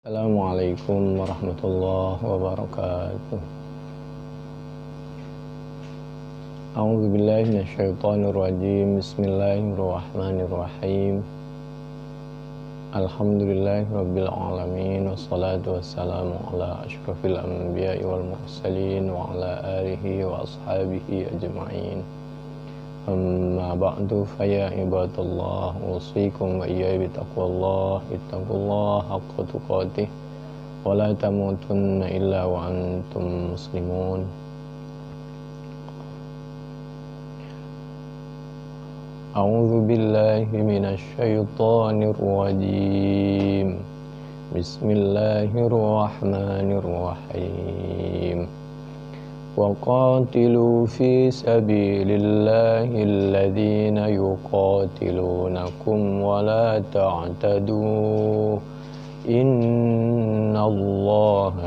Assalamualaikum warahmatullahi wabarakatuh. A'udzu billahi minasyaitonir rajim. Bismillahirrahmanirrahim. Alhamdulillahirabbil alamin wassalatu wassalamu ala asyrofil anbiya'i wal mursalin wa ala alihi wa ashabihi ajma'in. Amma ba'du fa ya ibadallah usikum wa iyaya bitaqwallah ittaqullaha haqqa tuqatih wa la tamutunna illa wa antum muslimun. A'udzu billahi minasy syaithanir rajim. Bismillahirrahmanirrahim. Wa qatilu fi sabilillahi alladhina yuqatilunakum wa la ta'tadu innallaha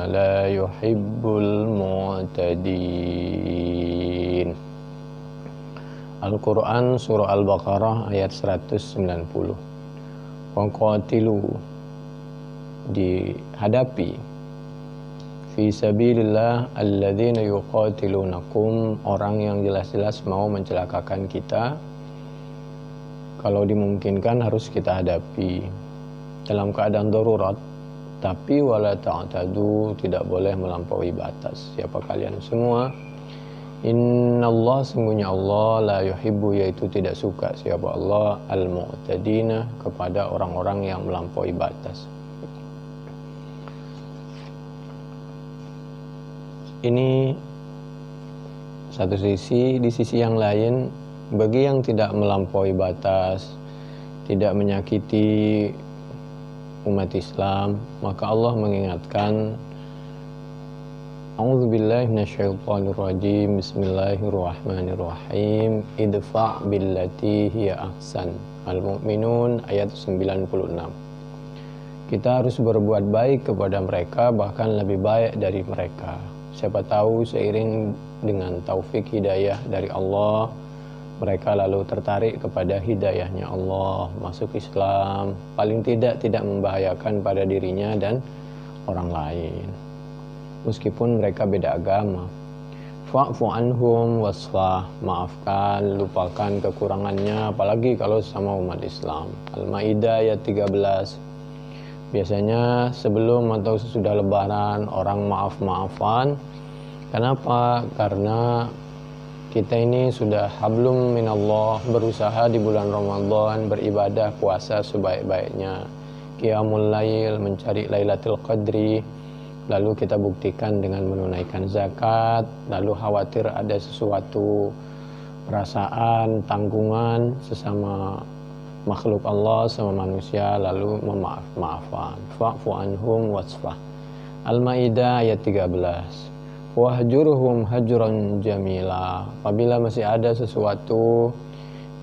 la yuhibbul mu'tadin. Al-Quran Surah Al-Baqarah ayat 190. Wa qatilu, dihadapi, fi sabilillah alladzina yuqatilunakum, orang yang jelas-jelas mau mencelakakan kita. Kalau dimungkinkan harus kita hadapi dalam keadaan darurat, tapi wala ta'tadu, tidak boleh melampaui batas. Siapa kalian semua? Innallah, sungguhnya Allah, la yuhibbu, yaitu tidak suka siapa Allah, al-mu'tadina, kepada orang-orang yang melampaui batas. Ini satu sisi. Di sisi yang lain, bagi yang tidak melampaui batas, tidak menyakiti umat Islam, maka Allah mengingatkan, A'udzubillahi minasyaitonir rajim. Bismillahirrahmanirrahim. Idfa' billati hiya ahsan. Al-Mu'minun ayat 96. Kita harus berbuat baik kepada mereka, bahkan lebih baik dari mereka. Siapa tahu seiring dengan taufik hidayah dari Allah, mereka lalu tertarik kepada hidayahnya Allah, masuk Islam, paling tidak membahayakan pada dirinya dan orang lain, meskipun mereka beda agama. Fa'fu anhum wasfah, maafkan, lupakan kekurangannya, apalagi kalau sama umat Islam. Al-Maidah ayat 13. Biasanya sebelum atau sesudah lebaran orang maaf-maafan. Kenapa? Karena kita ini sudah hablum minallah, berusaha di bulan Ramadan beribadah puasa sebaik-baiknya, qiyamul lail, mencari Lailatul Qadri, lalu kita buktikan dengan menunaikan zakat, lalu khawatir ada sesuatu perasaan tanggungan sesama makhluk Allah sama manusia, lalu memaaf-maafan. Fa'fu anhum wasfah. Al-Maidah ayat 13. Wahjurhum hajran jamila. Apabila masih ada sesuatu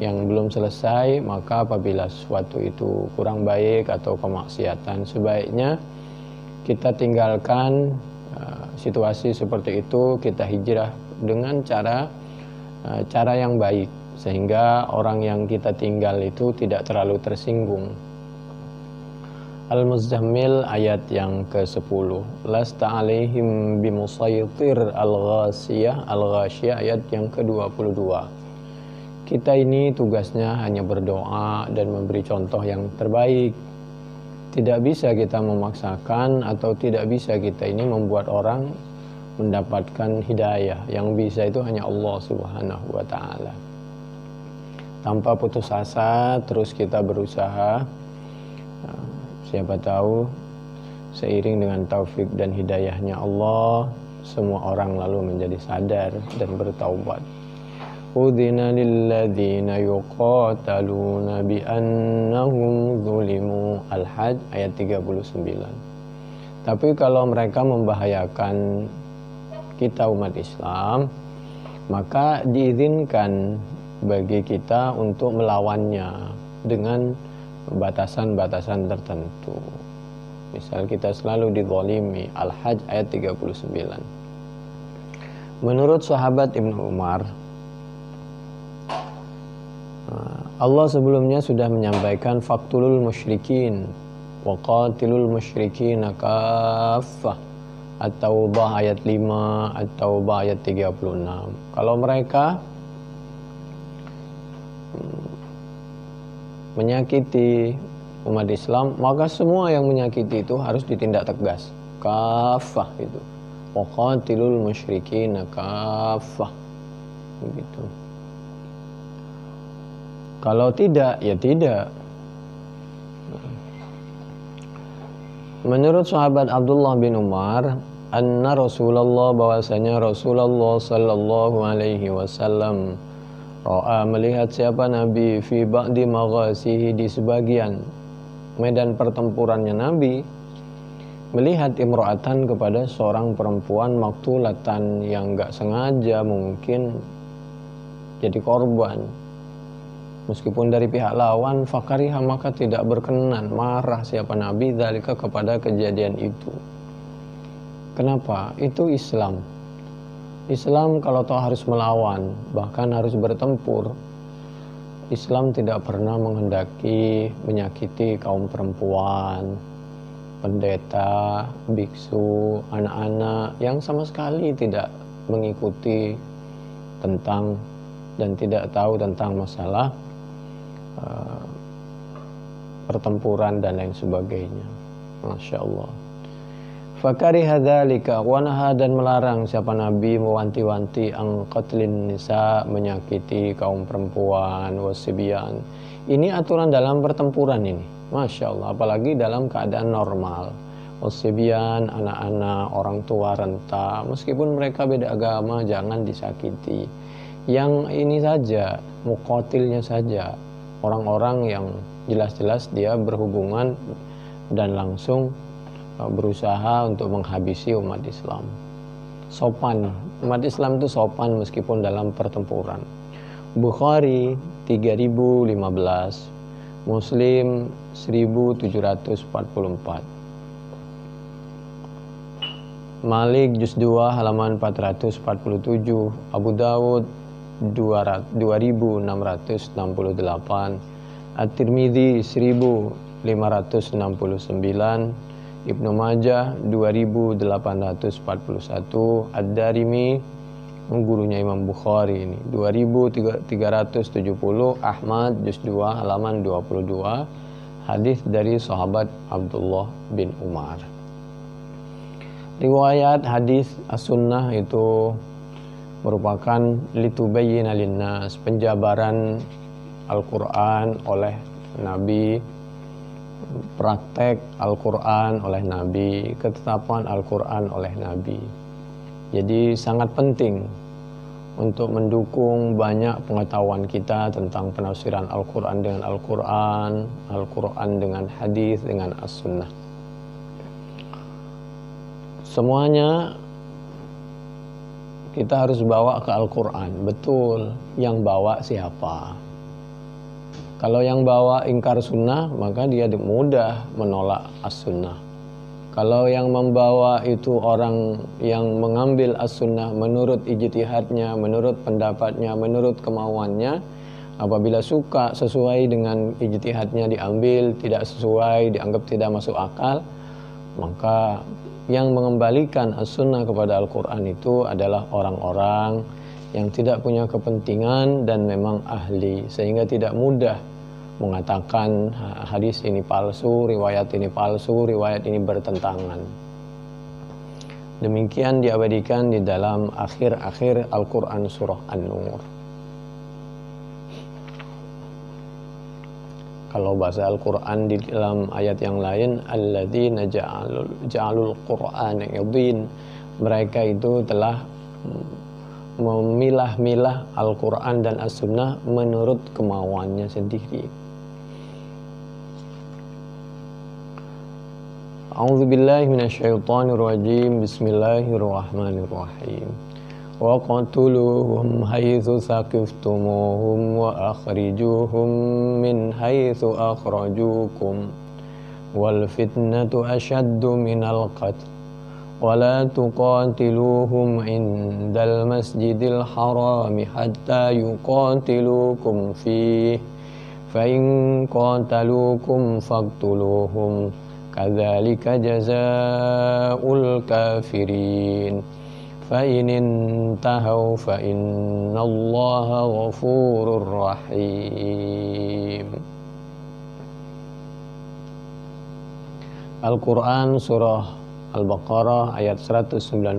yang belum selesai, maka apabila sesuatu itu kurang baik atau kemaksiatan, sebaiknya kita tinggalkan situasi seperti itu, kita hijrah dengan cara yang baik, sehingga orang yang kita tinggal itu tidak terlalu tersinggung. Al-Muzammil ayat yang ke-10. Lasta alaihim bimusaytir. Al-Ghashiyah ayat yang ke-22. Kita ini tugasnya hanya berdoa dan memberi contoh yang terbaik. Tidak bisa kita memaksakan atau tidak bisa kita ini membuat orang mendapatkan hidayah. Yang bisa itu hanya Allah Subhanahu wa ta'ala. Tanpa putus asa, terus kita berusaha. Siapa tahu seiring dengan taufik dan hidayahnya Allah, semua orang lalu menjadi sadar dan bertaubat. Udzina lilladzina yuqataluna bi annahum zulimu. Al-Hajj ayat 39. Tapi kalau mereka membahayakan kita umat Islam, maka diizinkan bagi kita untuk melawannya dengan batasan-batasan tertentu. Misal kita selalu dizalimi. Al-Hajj ayat 39. Menurut sahabat Ibnu Umar, Allah sebelumnya sudah menyampaikan faktulul musyrikin, wa qatilul musyrikina kaffah. At-Taubah ayat 5, At-Taubah ayat 36. Kalau mereka menyakiti umat Islam, maka semua yang menyakiti itu harus ditindak tegas. Kaffah itu. Wa qatilul musyrikina kaffah. Begitu. Kalau tidak, ya tidak. Menurut sahabat Abdullah bin Umar, anna Rasulullah, bahwasanya Rasulullah sallallahu alaihi wasallam ra'a, melihat siapa Nabi, fi ba'di maghasihi, di sebagian medan pertempurannya Nabi, melihat imro'atan, kepada seorang perempuan, maktulatan, yang enggak sengaja mungkin jadi korban, meskipun dari pihak lawan, fakariha, maka tidak berkenan, marah siapa Nabi, dzalika, kepada kejadian itu. Kenapa? Itu Islam. Islam kalau toh harus melawan, bahkan harus bertempur, Islam tidak pernah menghendaki menyakiti kaum perempuan, pendeta, biksu, anak-anak yang sama sekali tidak mengikuti tentang dan tidak tahu tentang masalah pertempuran dan lain sebagainya. Masya Allah. Fakariha dzalika wa naha, dan melarang siapa Nabi, mewanti-wanti, ang qatlin nisa, menyakiti kaum perempuan, wasibyan. Ini aturan dalam pertempuran ini. Masya Allah, apalagi dalam keadaan normal. Wasibyan, anak-anak, orang tua renta, meskipun mereka beda agama, jangan disakiti. Yang ini saja, muqatilnya saja, orang-orang yang jelas-jelas dia berhubungan dan langsung berusaha untuk menghabisi umat Islam. Sopan, umat Islam itu sopan meskipun dalam pertempuran. Bukhari 3015, Muslim 1744, Malik juz 2 halaman 447, Abu Dawud 2668, At-Tirmidzi 1569, Ibnu Majah 2841, Ad-Darimi, gurunya Imam Bukhari ini 2370, Ahmad juz 2 halaman 22, hadis dari sahabat Abdullah bin Umar. Riwayat hadis as-sunnah itu merupakan litubayyina linnas, penjabaran Al-Quran oleh Nabi, praktek Al-Quran oleh Nabi, ketetapan Al-Quran oleh Nabi. Jadi sangat penting untuk mendukung banyak pengetahuan kita tentang penafsiran Al-Quran dengan Al-Quran, Al-Quran dengan hadis, dengan as-sunnah. Semuanya kita harus bawa ke Al-Quran. Betul, yang bawa siapa? Kalau yang bawa ingkar sunnah, maka dia mudah menolak as-sunnah. Kalau yang membawa itu orang yang mengambil as-sunnah menurut ijtihadnya, menurut pendapatnya, menurut kemauannya, apabila suka sesuai dengan ijtihadnya diambil, tidak sesuai dianggap tidak masuk akal, maka yang mengembalikan as-sunnah kepada Al-Quran itu adalah orang-orang yang tidak punya kepentingan dan memang ahli, sehingga tidak mudah mengatakan hadis ini palsu, riwayat ini palsu, riwayat ini bertentangan. Demikian diabadikan di dalam akhir-akhir Al-Quran surah An-Nur. Kalau bahasa Al-Quran di dalam ayat yang lain, alladzina ja'alul Qur'ana idhin, mereka itu telah memilah-milah Al-Quran dan As-Sunnah menurut kemauannya sendiri. A'udzubillahi minasyaitonirrajim. Bismillahirrahmanirrahim. Wa qatuluhum haitsu saqiftumuhum wa akhrijuhum min haitsu akhrajukum wal fitnatu ashaddu minal qatl wa la tuqatiluhum indal masjidil harami hatta yuqatilukum fihi fa in qataluukum faqtuluhum kadzalika jazaa'ul kafirin. Fa in intahau fa innallaha ghafurur rahim. Al-Quran Surah Al-Baqarah ayat 191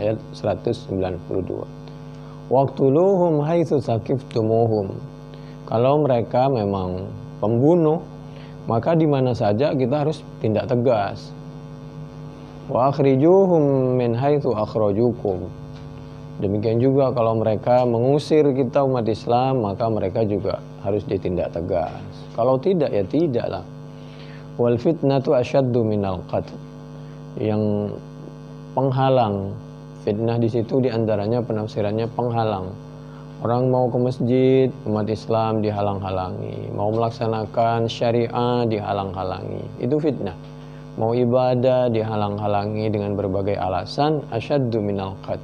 ayat 192. Waqtuluhum haitsu saqiftumuhum. Kalau mereka memang pembunuh, maka di mana saja kita harus tindak tegas. Wa akhrijuhum min haitsu akhrajukum. Demikian juga kalau mereka mengusir kita umat Islam, maka mereka juga harus ditindak tegas. Kalau tidak ya tidaklah. Wal fitnatu asyaddu minal qatl. Yang penghalang, fitnah di situ diantaranya penafsirannya penghalang. Orang mau ke masjid, umat Islam dihalang-halangi. Mau melaksanakan syariah dihalang-halangi. Itu fitnah. Mau ibadah dihalang-halangi dengan berbagai alasan, asyaddu minal qatl.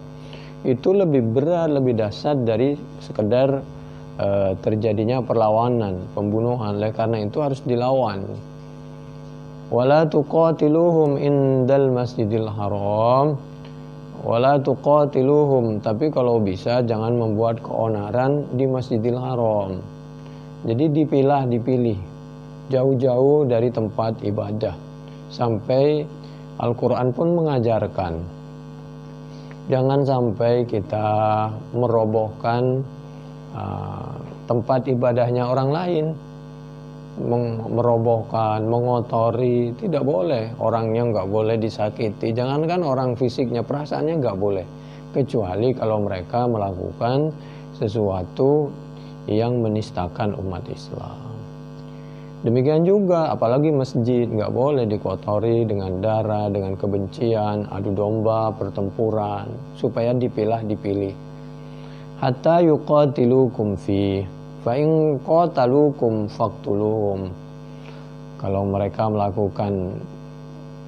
Itu lebih berat, lebih dahsyat dari sekedar terjadinya perlawanan, pembunuhan. Oleh karena itu harus dilawan. Wala tuqatiluhum indal masjidil haram. Wala tuqatiluhum, tapi kalau bisa jangan membuat keonaran di Masjidil Haram. Jadi dipilih jauh-jauh dari tempat ibadah. Sampai Al-Quran pun mengajarkan jangan sampai kita merobohkan tempat ibadahnya orang lain, merobohkan, mengotori, tidak boleh. Orangnya nggak boleh disakiti, jangankan orang fisiknya, perasaannya nggak boleh, kecuali kalau mereka melakukan sesuatu yang menistakan umat Islam. Demikian juga apalagi masjid, nggak boleh dikotori dengan darah, dengan kebencian, adu domba, pertempuran, supaya dipilih. Hatta yuqatilukum fi fa in qatalukum faqtuluhum. Kalau mereka melakukan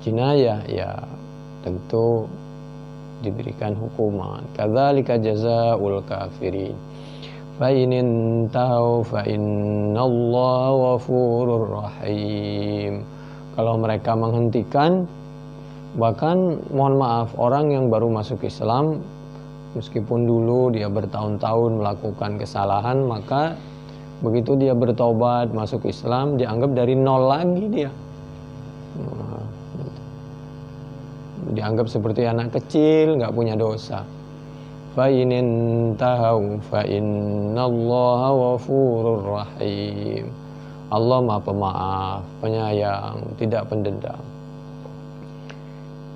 jinayah ya tentu diberikan hukuman. Kadzalika jazaa'ul kafirin. Fa in intahu fa innallaha ghafurur rahim. Kalau mereka menghentikan, bahkan mohon maaf, orang yang baru masuk Islam meskipun dulu dia bertahun-tahun melakukan kesalahan, maka begitu dia bertobat masuk Islam dianggap dari nol lagi dia. Dianggap seperti anak kecil, nggak punya dosa. Fa in intahau fa innallaha ghafurur rahim. Allah Maha Pemaaf, Penyayang, tidak pendendam.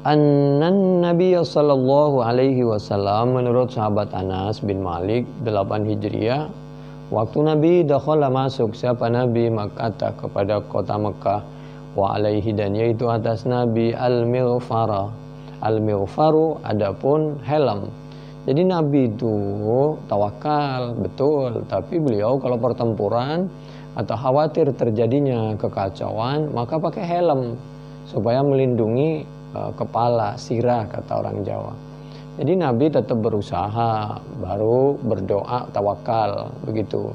Annan Nabi sallallahu alaihi wasallam, menurut sahabat Anas bin Malik 8 Hijriah, waktu Nabi dakhala masuk siapa Nabi Makkah kepada kota Mekah, wa alaihi, dan yaitu atas Nabi al-mighfara. Al-mighfaru adapun helm. Jadi Nabi itu tawakal, betul, tapi beliau kalau pertempuran atau khawatir terjadinya kekacauan, maka pakai helm supaya melindungi kepala, sirah kata orang Jawa. Jadi Nabi tetap berusaha, baru berdoa tawakal, begitu.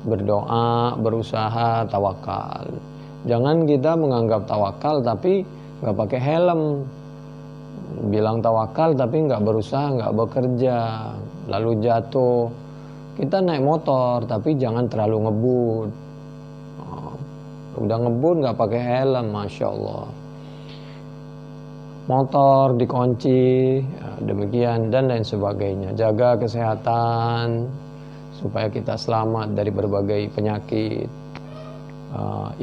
Berdoa, berusaha, tawakal. Jangan kita menganggap tawakal tapi nggak pakai helm. Bilang tawakal tapi nggak berusaha, nggak bekerja, lalu jatuh. Kita naik motor tapi jangan terlalu ngebut. Udah ngebut nggak pakai helm, masya Allah. Motor dikunci, demikian dan lain sebagainya. Jaga kesehatan supaya kita selamat dari berbagai penyakit.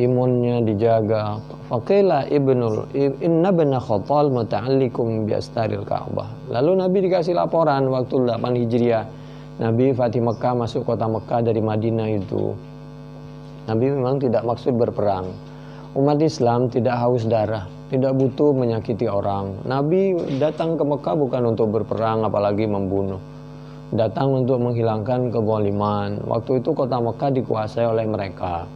Imunnya dijaga. Faqila inna bana khatal muta'allikum bi astaril Ka'bah. Lalu Nabi dikasih laporan waktu 8 Hijriah. Nabi Fatih Mekah, masuk kota Mekah dari Madinah itu. Nabi memang tidak maksud berperang. Umat Islam tidak haus darah, tidak butuh menyakiti orang. Nabi datang ke Mekah bukan untuk berperang apalagi membunuh. Datang untuk menghilangkan kezaliman. Waktu itu kota Mekah dikuasai oleh mereka.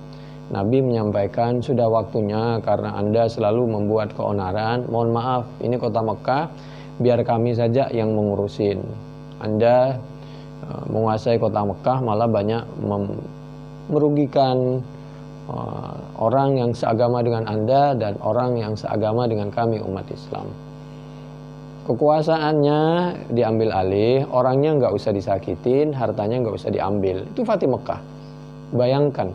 Nabi menyampaikan, sudah waktunya karena Anda selalu membuat keonaran. Mohon maaf, ini kota Mekah, biar kami saja yang mengurusin. Anda menguasai kota Mekah malah banyak merugikan orang yang seagama dengan Anda dan orang yang seagama dengan kami umat Islam. Kekuasaannya diambil alih, orangnya nggak usah disakitin, hartanya nggak usah diambil. Itu Fatih Mekah. Bayangkan,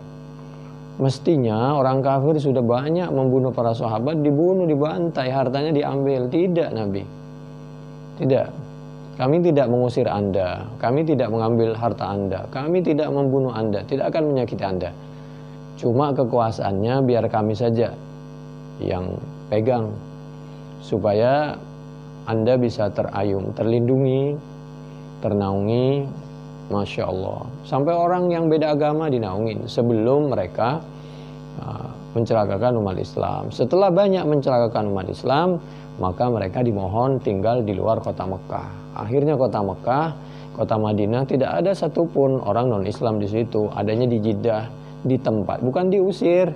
mestinya orang kafir sudah banyak membunuh para sahabat, dibunuh, dibantai, hartanya diambil. Tidak, Nabi. Tidak. Kami tidak mengusir Anda, kami tidak mengambil harta Anda, kami tidak membunuh Anda, tidak akan menyakiti Anda. Cuma kekuasaannya biar kami saja yang pegang, supaya Anda bisa terayung, terlindungi, ternaungi. Masya Allah. Sampai orang yang beda agama dinaungin sebelum mereka mencelakakan umat Islam. Setelah banyak mencelakakan umat Islam, maka mereka dimohon tinggal di luar kota Mekah. Akhirnya kota Mekah, kota Madinah tidak ada satupun orang non-Islam di situ. Adanya di Jeddah, di tempat, bukan diusir.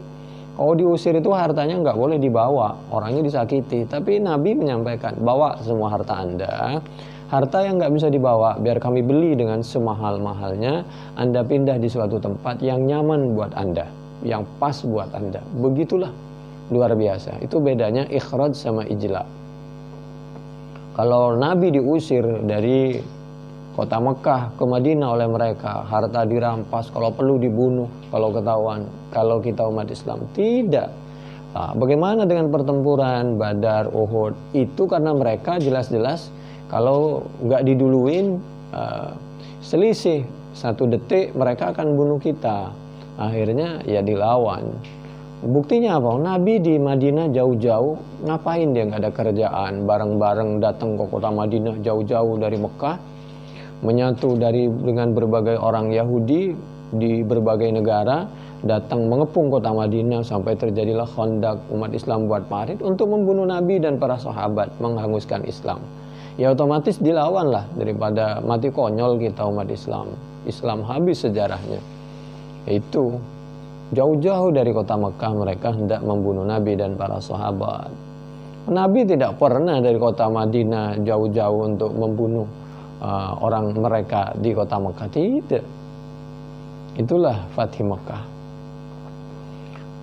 Kalau diusir itu hartanya nggak boleh dibawa, orangnya disakiti. Tapi Nabi menyampaikan, bawa semua harta Anda. Harta yang nggak bisa dibawa, biar kami beli dengan semahal-mahalnya. Anda pindah di suatu tempat yang nyaman buat Anda, yang pas buat Anda. Begitulah, luar biasa. Itu bedanya ikhraj sama ijla. Kalau Nabi diusir dari kota Mekah ke Madinah oleh mereka, harta dirampas, kalau perlu dibunuh, kalau ketahuan, kalau kita umat Islam. Tidak. Nah, bagaimana dengan pertempuran Badar, Uhud? Itu karena mereka jelas-jelas kalau nggak diduluin, selisih 1 detik mereka akan bunuh kita. Akhirnya ya dilawan. Buktinya apa? Nabi di Madinah jauh-jauh, ngapain dia nggak ada kerjaan? Bareng-bareng datang ke kota Madinah jauh-jauh dari Mekah, menyatu dengan berbagai orang Yahudi di berbagai negara, datang mengepung kota Madinah sampai terjadilah Khandaq, umat Islam buat parit untuk membunuh Nabi dan para sahabat, menghanguskan Islam. Ya otomatis dilawan lah, daripada mati konyol kita umat Islam. Islam habis sejarahnya. Itu jauh-jauh dari kota Mekah mereka hendak membunuh Nabi dan para sahabat. Nabi tidak pernah dari kota Madinah jauh-jauh untuk membunuh orang mereka di kota Mekah. Tidak. Itulah Fatih Mekah.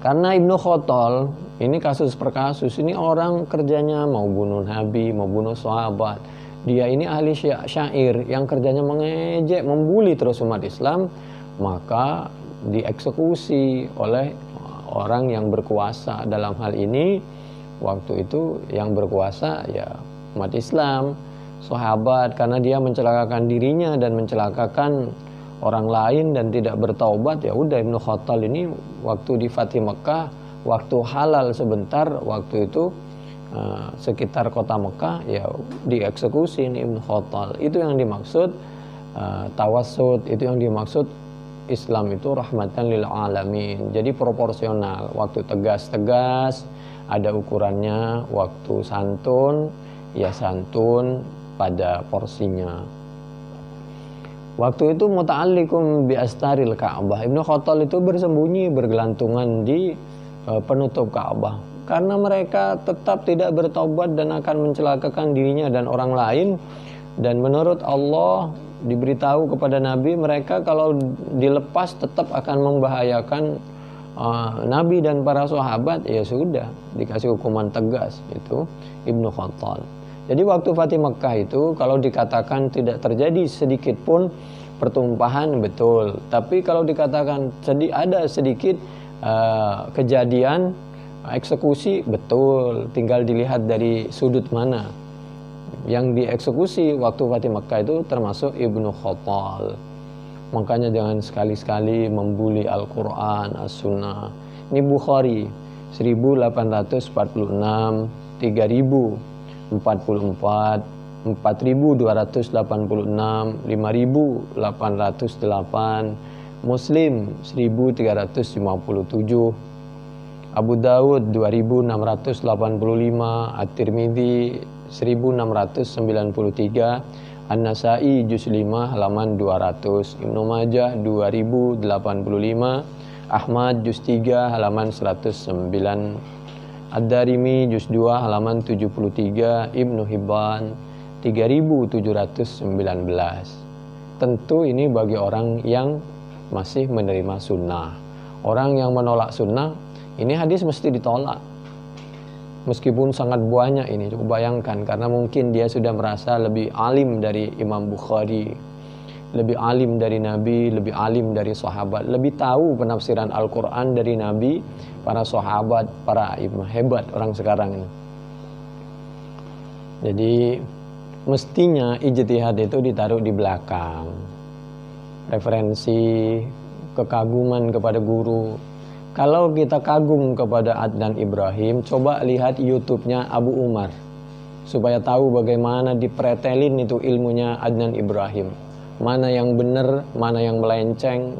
Karena Ibnu Khattal, ini kasus per kasus, ini orang kerjanya mau bunuh Nabi, mau bunuh sahabat. Dia ini ahli syair yang kerjanya mengejek, membuli terus umat Islam, maka dieksekusi oleh orang yang berkuasa. Dalam hal ini waktu itu yang berkuasa ya umat Islam, sahabat, karena dia mencelakakan dirinya dan mencelakakan orang lain dan tidak bertaubat. Ya udah, Ibnu Khattal ini waktu di Fatih Mekah, waktu halal sebentar, waktu itu sekitar kota Mekah, ya dieksekusi ini Ibnu Khattal. Itu yang dimaksud tawassut, itu yang dimaksud Islam itu rahmatan lil alamin. Jadi proporsional, waktu tegas-tegas ada ukurannya, waktu santun ya santun pada porsinya. Waktu itu muta'allikum bi astaril Ka'bah. Ibnu Khattal itu bersembunyi, bergelantungan di penutup Ka'bah. Karena mereka tetap tidak bertobat dan akan mencelakakan dirinya dan orang lain. Dan menurut Allah diberitahu kepada Nabi, mereka kalau dilepas tetap akan membahayakan Nabi dan para sahabat. Ya sudah, dikasih hukuman tegas. Itu Ibnu Khattal. Jadi waktu Fatih Mekah itu kalau dikatakan tidak terjadi sedikit pun pertumpahan, betul. Tapi kalau dikatakan ada sedikit kejadian eksekusi, betul. Tinggal dilihat dari sudut mana. Yang dieksekusi waktu Fatih Mekah itu termasuk Ibnu Khattal. Makanya jangan sekali-sekali membuli Al-Quran, As-Sunnah. Ini Bukhari 1846, 3000 44, 4286, 5808, Muslim 1357, Abu Daud 2685, At-Tirmidzi 1693, An-Nasai juz 5 halaman 200, Ibnu Majah 2085, Ahmad juz 3 halaman 109, Ad-Darimi juz 2 halaman 73, Ibnu Hibban 3719. Tentu ini bagi orang yang masih menerima sunnah. Orang yang menolak sunnah, ini hadis mesti ditolak. Meskipun sangat banyak ini, coba bayangkan, karena mungkin dia sudah merasa lebih alim dari Imam Bukhari, lebih alim dari Nabi, lebih alim dari sahabat, lebih tahu penafsiran Al-Quran dari Nabi, para sahabat, para imam. Hebat orang sekarang ini. Jadi mestinya ijtihad itu ditaruh di belakang. Referensi, kekaguman kepada guru. Kalau kita kagum kepada Adnan Ibrahim, coba lihat YouTube-nya Abu Umar, supaya tahu bagaimana dipretelin itu ilmunya Adnan Ibrahim. Mana yang benar, mana yang melenceng.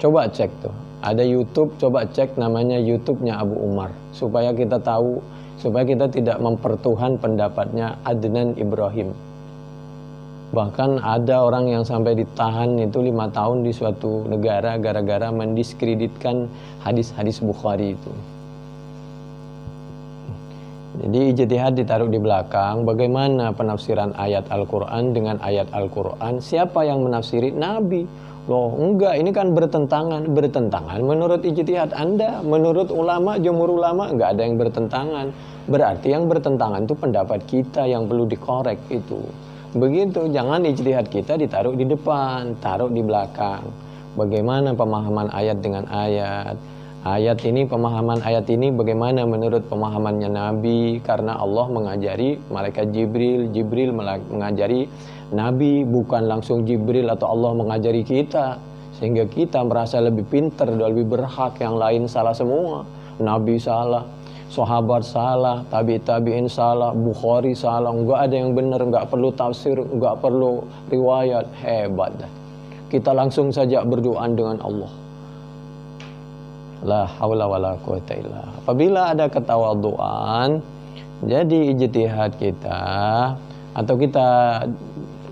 Coba cek tuh. Ada YouTube, coba cek namanya YouTube-nya Abu Umar, supaya kita tahu, supaya kita tidak mempertuhan pendapatnya Adnan Ibrahim. Bahkan ada orang yang sampai ditahan itu 5 tahun di suatu negara gara-gara mendiskreditkan hadis-hadis Bukhari itu. Jadi ijtihad ditaruh di belakang. Bagaimana penafsiran ayat Al-Quran dengan ayat Al-Quran? Siapa yang menafsiri? Nabi. Loh enggak, ini kan bertentangan. Bertentangan menurut ijtihad Anda. Menurut ulama, jumhur ulama, enggak ada yang bertentangan. Berarti yang bertentangan itu pendapat kita yang perlu dikorek itu. Begitu, jangan ijtihad kita ditaruh di depan, taruh di belakang. Bagaimana pemahaman ayat dengan ayat? Ayat ini, pemahaman ayat ini bagaimana menurut pemahamannya Nabi? Karena Allah mengajari malaikat Jibril, Jibril mengajari Nabi, bukan langsung Jibril atau Allah mengajari kita. Sehingga kita merasa lebih pintar dan lebih berhak, yang lain salah semua. Nabi salah, sahabat salah, tabi'in salah, Bukhari salah, enggak ada yang benar, enggak perlu tafsir, enggak perlu riwayat. Hebat dah. Kita langsung saja berdoa dengan Allah. La haula wala quwata illa. Apabila ada ketawaduan, jadi ijtihad kita, atau kita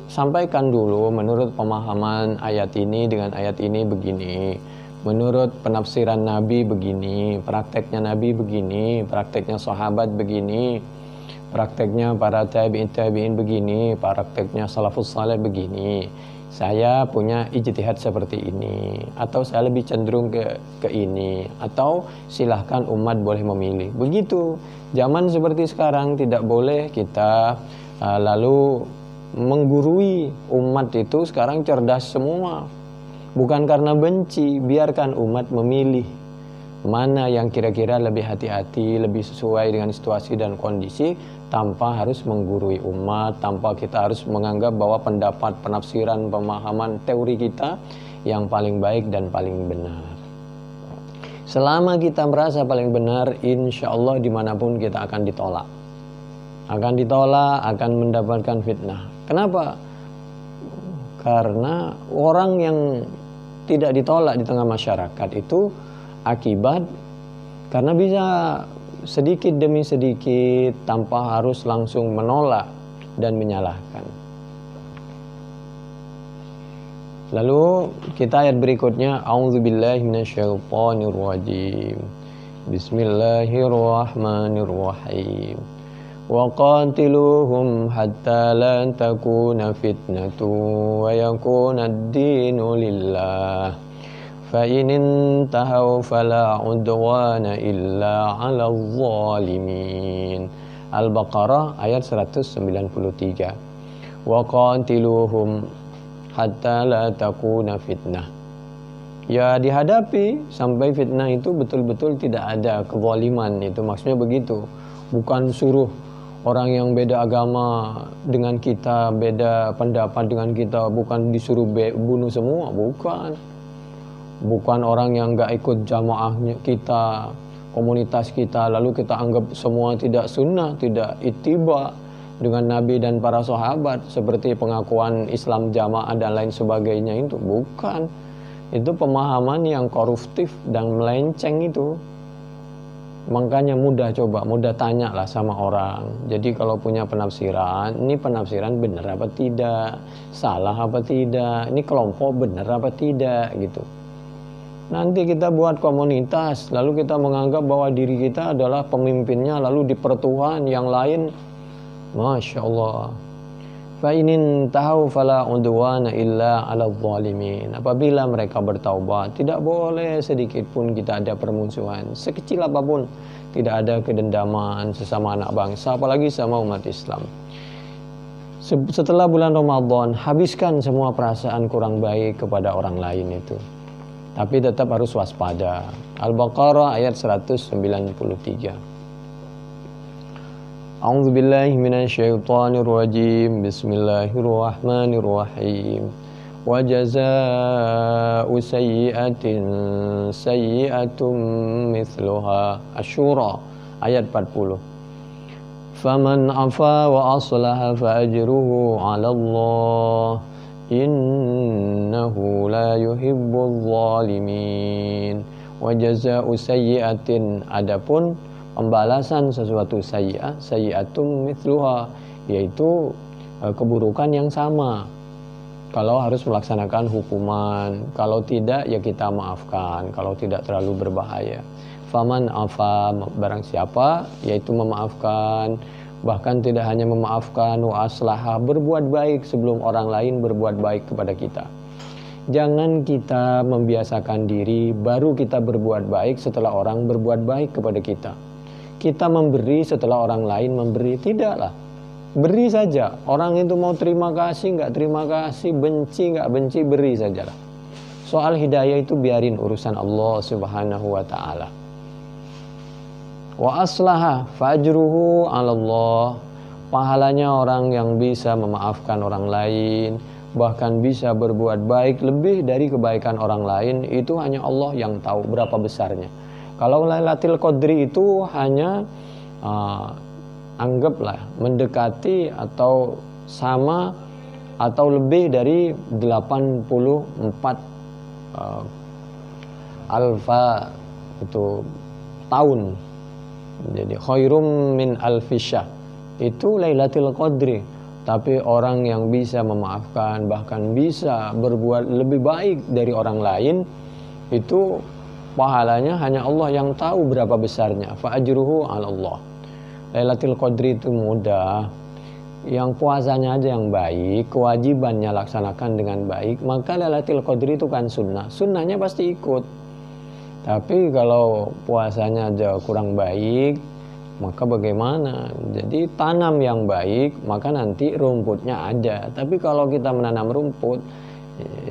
sampaikan dulu menurut pemahaman ayat ini dengan ayat ini begini. Menurut penafsiran Nabi begini, prakteknya Nabi begini, prakteknya sahabat begini, prakteknya para tabi'in begini, prakteknya salafus saleh begini. Saya punya ijtihad seperti ini, atau saya lebih cenderung ke ini, atau silahkan umat boleh memilih. Begitu. Zaman seperti sekarang tidak boleh kita lalu menggurui umat itu. Sekarang cerdas semua. Bukan karena benci, biarkan umat memilih mana yang kira-kira lebih hati-hati, lebih sesuai dengan situasi dan kondisi, tanpa harus menggurui umat, tanpa kita harus menganggap bahwa pendapat, penafsiran, pemahaman, teori kita yang paling baik dan paling benar. Selama kita merasa paling benar, insya Allah dimanapun kita akan ditolak. Akan ditolak, akan mendapatkan fitnah. Kenapa? Karena orang yang tidak ditolak di tengah masyarakat itu akibat karena bisa sedikit demi sedikit tanpa harus langsung menolak dan menyalahkan. Lalu kita ayat berikutnya, a'udzubillahi minasyaitonirrajim. Bismillahirrahmanirrahim. Wa qatiluhum hatta la takuna fitnatun wa yakuna ad-dinu lillah. Fa in intahaw fala udwana illa 'alal zalimin. Al-Baqarah ayat 193. Wa qatiluhum hatta la takuna fitnah. Ya, dihadapi sampai fitnah itu betul-betul tidak ada kezaliman, itu maksudnya begitu. Bukan suruh orang yang beda agama dengan kita, beda pendapat dengan kita, bukan disuruh bunuh semua, bukan. Bukan orang yang gak ikut jamaahnya kita, komunitas kita, lalu kita anggap semua tidak sunnah, tidak ittiba dengan Nabi dan para sahabat, seperti pengakuan Islam jamaah dan lain sebagainya. Itu bukan. Itu pemahaman yang koruptif dan melenceng itu. Makanya mudah tanya lah sama orang. Jadi kalau punya penafsiran, ini penafsiran benar apa tidak, salah apa tidak, ini kelompok benar apa tidak gitu. Nanti kita buat komunitas, lalu kita menganggap bahwa diri kita adalah pemimpinnya, lalu dipertuhan yang lain. Masya Allah, Fa inin tahu fala udwana illa 'alal zalimin. Apabila mereka bertaubat, tidak boleh sedikit pun kita ada permusuhan, sekecil apapun. Tidak ada kedendaman sesama anak bangsa, apalagi sama umat Islam. Setelah bulan Ramadan, habiskan semua perasaan kurang baik kepada orang lain itu. Tapi tetap harus waspada. Al-Baqarah ayat 193. A'udzu billahi minasyaitonir rajim. Bismillahirrahmanirrahim. Wa jazaa'u sayyi'atin sayyi'atun mithluha. Asy-Syura ayat 40. Faman 'afa wa aslaha fa ajruhu 'ala Allah. Innahu la yuhibbul zalimin. Wa jazaa'u sayyi'atin, adapun pembalasan sesuatu sayyi'atun mithluha, yaitu keburukan yang sama. Kalau harus melaksanakan hukuman, kalau tidak ya kita maafkan, kalau tidak terlalu berbahaya. Faman afa, barang siapa, yaitu memaafkan, bahkan tidak hanya memaafkan, wa aslaha, berbuat baik sebelum orang lain berbuat baik kepada kita. Jangan kita membiasakan diri baru kita berbuat baik setelah orang berbuat baik kepada kita. Kita memberi setelah orang lain memberi, tidaklah. Beri saja. Orang itu mau terima kasih, nggak terima kasih, benci, nggak benci, beri sajalah. Soal hidayah itu biarin urusan Allah Subhanahu wa ta'ala. Wa aslaha fajruhu 'ala Allah. Pahalanya orang yang bisa memaafkan orang lain, bahkan bisa berbuat baik lebih dari kebaikan orang lain, itu hanya Allah yang tahu berapa besarnya. Kalau Lailatul Qadri itu hanya anggaplah mendekati atau sama atau lebih dari 84 alfa itu tahun. Jadi khairum min alfisya itu Lailatul Qadri. Tapi orang yang bisa memaafkan, bahkan bisa berbuat lebih baik dari orang lain, itu pahalanya hanya Allah yang tahu berapa besarnya. Fa ajruhu 'ala Allah. Lailatul Qadri itu mudah. Yang puasanya aja yang baik, kewajibannya laksanakan dengan baik, maka Lailatul Qadri itu kan sunnah. Sunnahnya pasti ikut. Tapi kalau puasanya aja kurang baik, maka bagaimana? Jadi tanam yang baik, maka nanti rumputnya ada. Tapi kalau kita menanam rumput,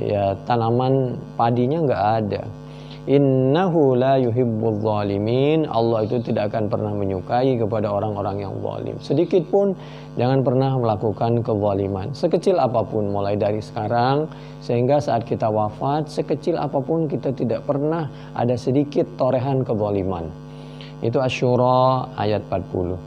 ya tanaman padinya nggak ada. Innahu la yuhibbul zalimin. Allah itu tidak akan pernah menyukai kepada orang-orang yang zalim. Sedikit pun jangan pernah melakukan kezaliman, sekecil apapun, mulai dari sekarang sehingga saat kita wafat, sekecil apapun kita tidak pernah ada sedikit torehan kezaliman. Itu Asy-Syura ayat 40.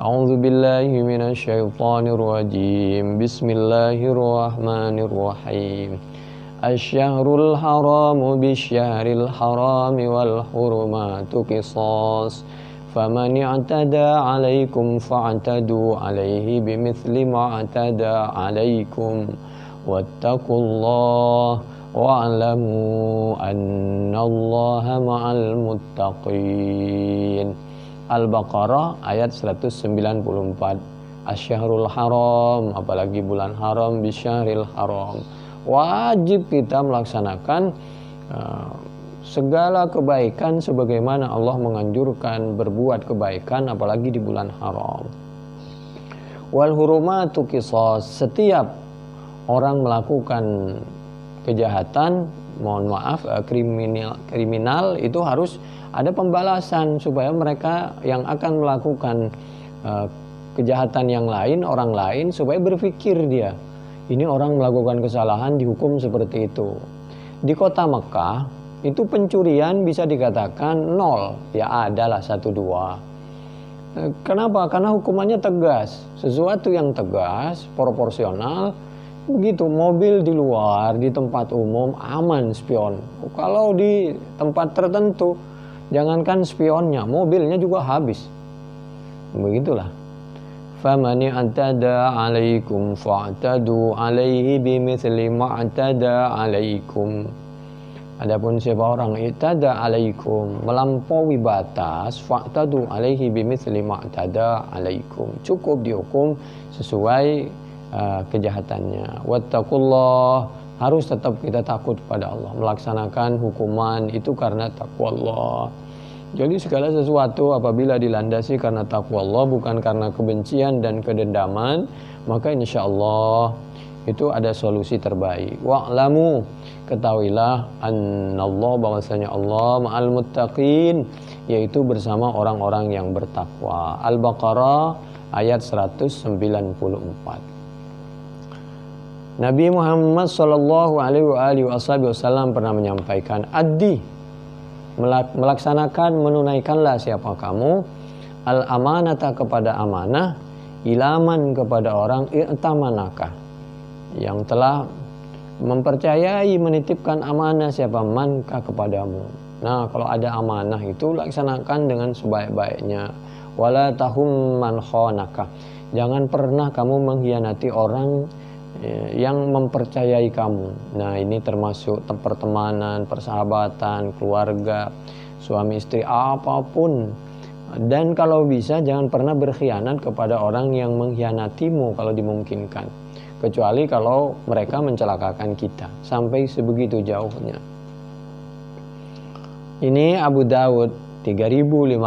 A'udzu billahi minasyaitonir rajim. Bismillahirrahmanirrahim. Asy-syahrul haramu bisyahril harami wal hurumatu qisas. Faman i'tada 'alaikum fa'tadu 'alaihi bimithli ma i'tada 'alaikum. Wattaqullaha wa'lamu annallaha ma'al muttaqin. Al-Baqarah ayat 194. Asy-syahrul haram, apalagi bulan haram, bisyahril haram. Wajib kita melaksanakan segala kebaikan sebagaimana Allah menganjurkan berbuat kebaikan, apalagi di bulan haram. Wal hurumatu qisas. Setiap orang melakukan kejahatan, mohon maaf, kriminal itu harus ada pembalasan supaya mereka yang akan melakukan kejahatan yang lain, orang lain, supaya berpikir dia, ini orang melakukan kesalahan dihukum seperti itu. Di kota Mekah itu pencurian bisa dikatakan nol, ya adalah 1-2. Kenapa? Karena hukumannya tegas, sesuatu yang tegas, proporsional. Begitu, mobil di luar, di tempat umum aman spion. Kalau di tempat tertentu, jangankan spionnya, mobilnya juga habis. Begitulah. Famani atada 'alaikum fa'tadu 'alaihi bimithli ma atada 'alaikum. Adapun siapa orang itada 'alaikum, melampaui batas, fa'tadu 'alaihi bimithli ma atada 'alaikum. Cukup dihukum sesuai kejahatannya. Wattaqullah, harus tetap kita takut pada Allah, melaksanakan hukuman itu karena takwa Allah. Jadi segala sesuatu apabila dilandasi karena takwa Allah, bukan karena kebencian dan kedendaman, maka insya Allah itu ada solusi terbaik. Wa'lamu, ketahuilah annallah, bahwasanya Allah ma'al muttaqin, yaitu bersama orang-orang yang bertakwa. Al-Baqarah ayat 194. Nabi Muhammad sallallahu alaihi wasallam pernah menyampaikan, addi, melaksanakan, menunaikanlah siapa kamu, al-amanata, kepada amanah, ilaman, kepada orang, i'tamanaka, yang telah mempercayai, menitipkan amanah siapa, manka, kepadamu. Nah, kalau ada amanah itu laksanakan dengan sebaik-baiknya. Wala tahum man khonaka, jangan pernah kamu mengkhianati orang yang mempercayai kamu. Nah, ini termasuk pertemanan, persahabatan, keluarga, suami istri, apapun. Dan kalau bisa jangan pernah berkhianat kepada orang yang mengkhianatimu kalau dimungkinkan, kecuali kalau mereka mencelakakan kita sampai sebegitu jauhnya. Ini Abu Dawud 3535,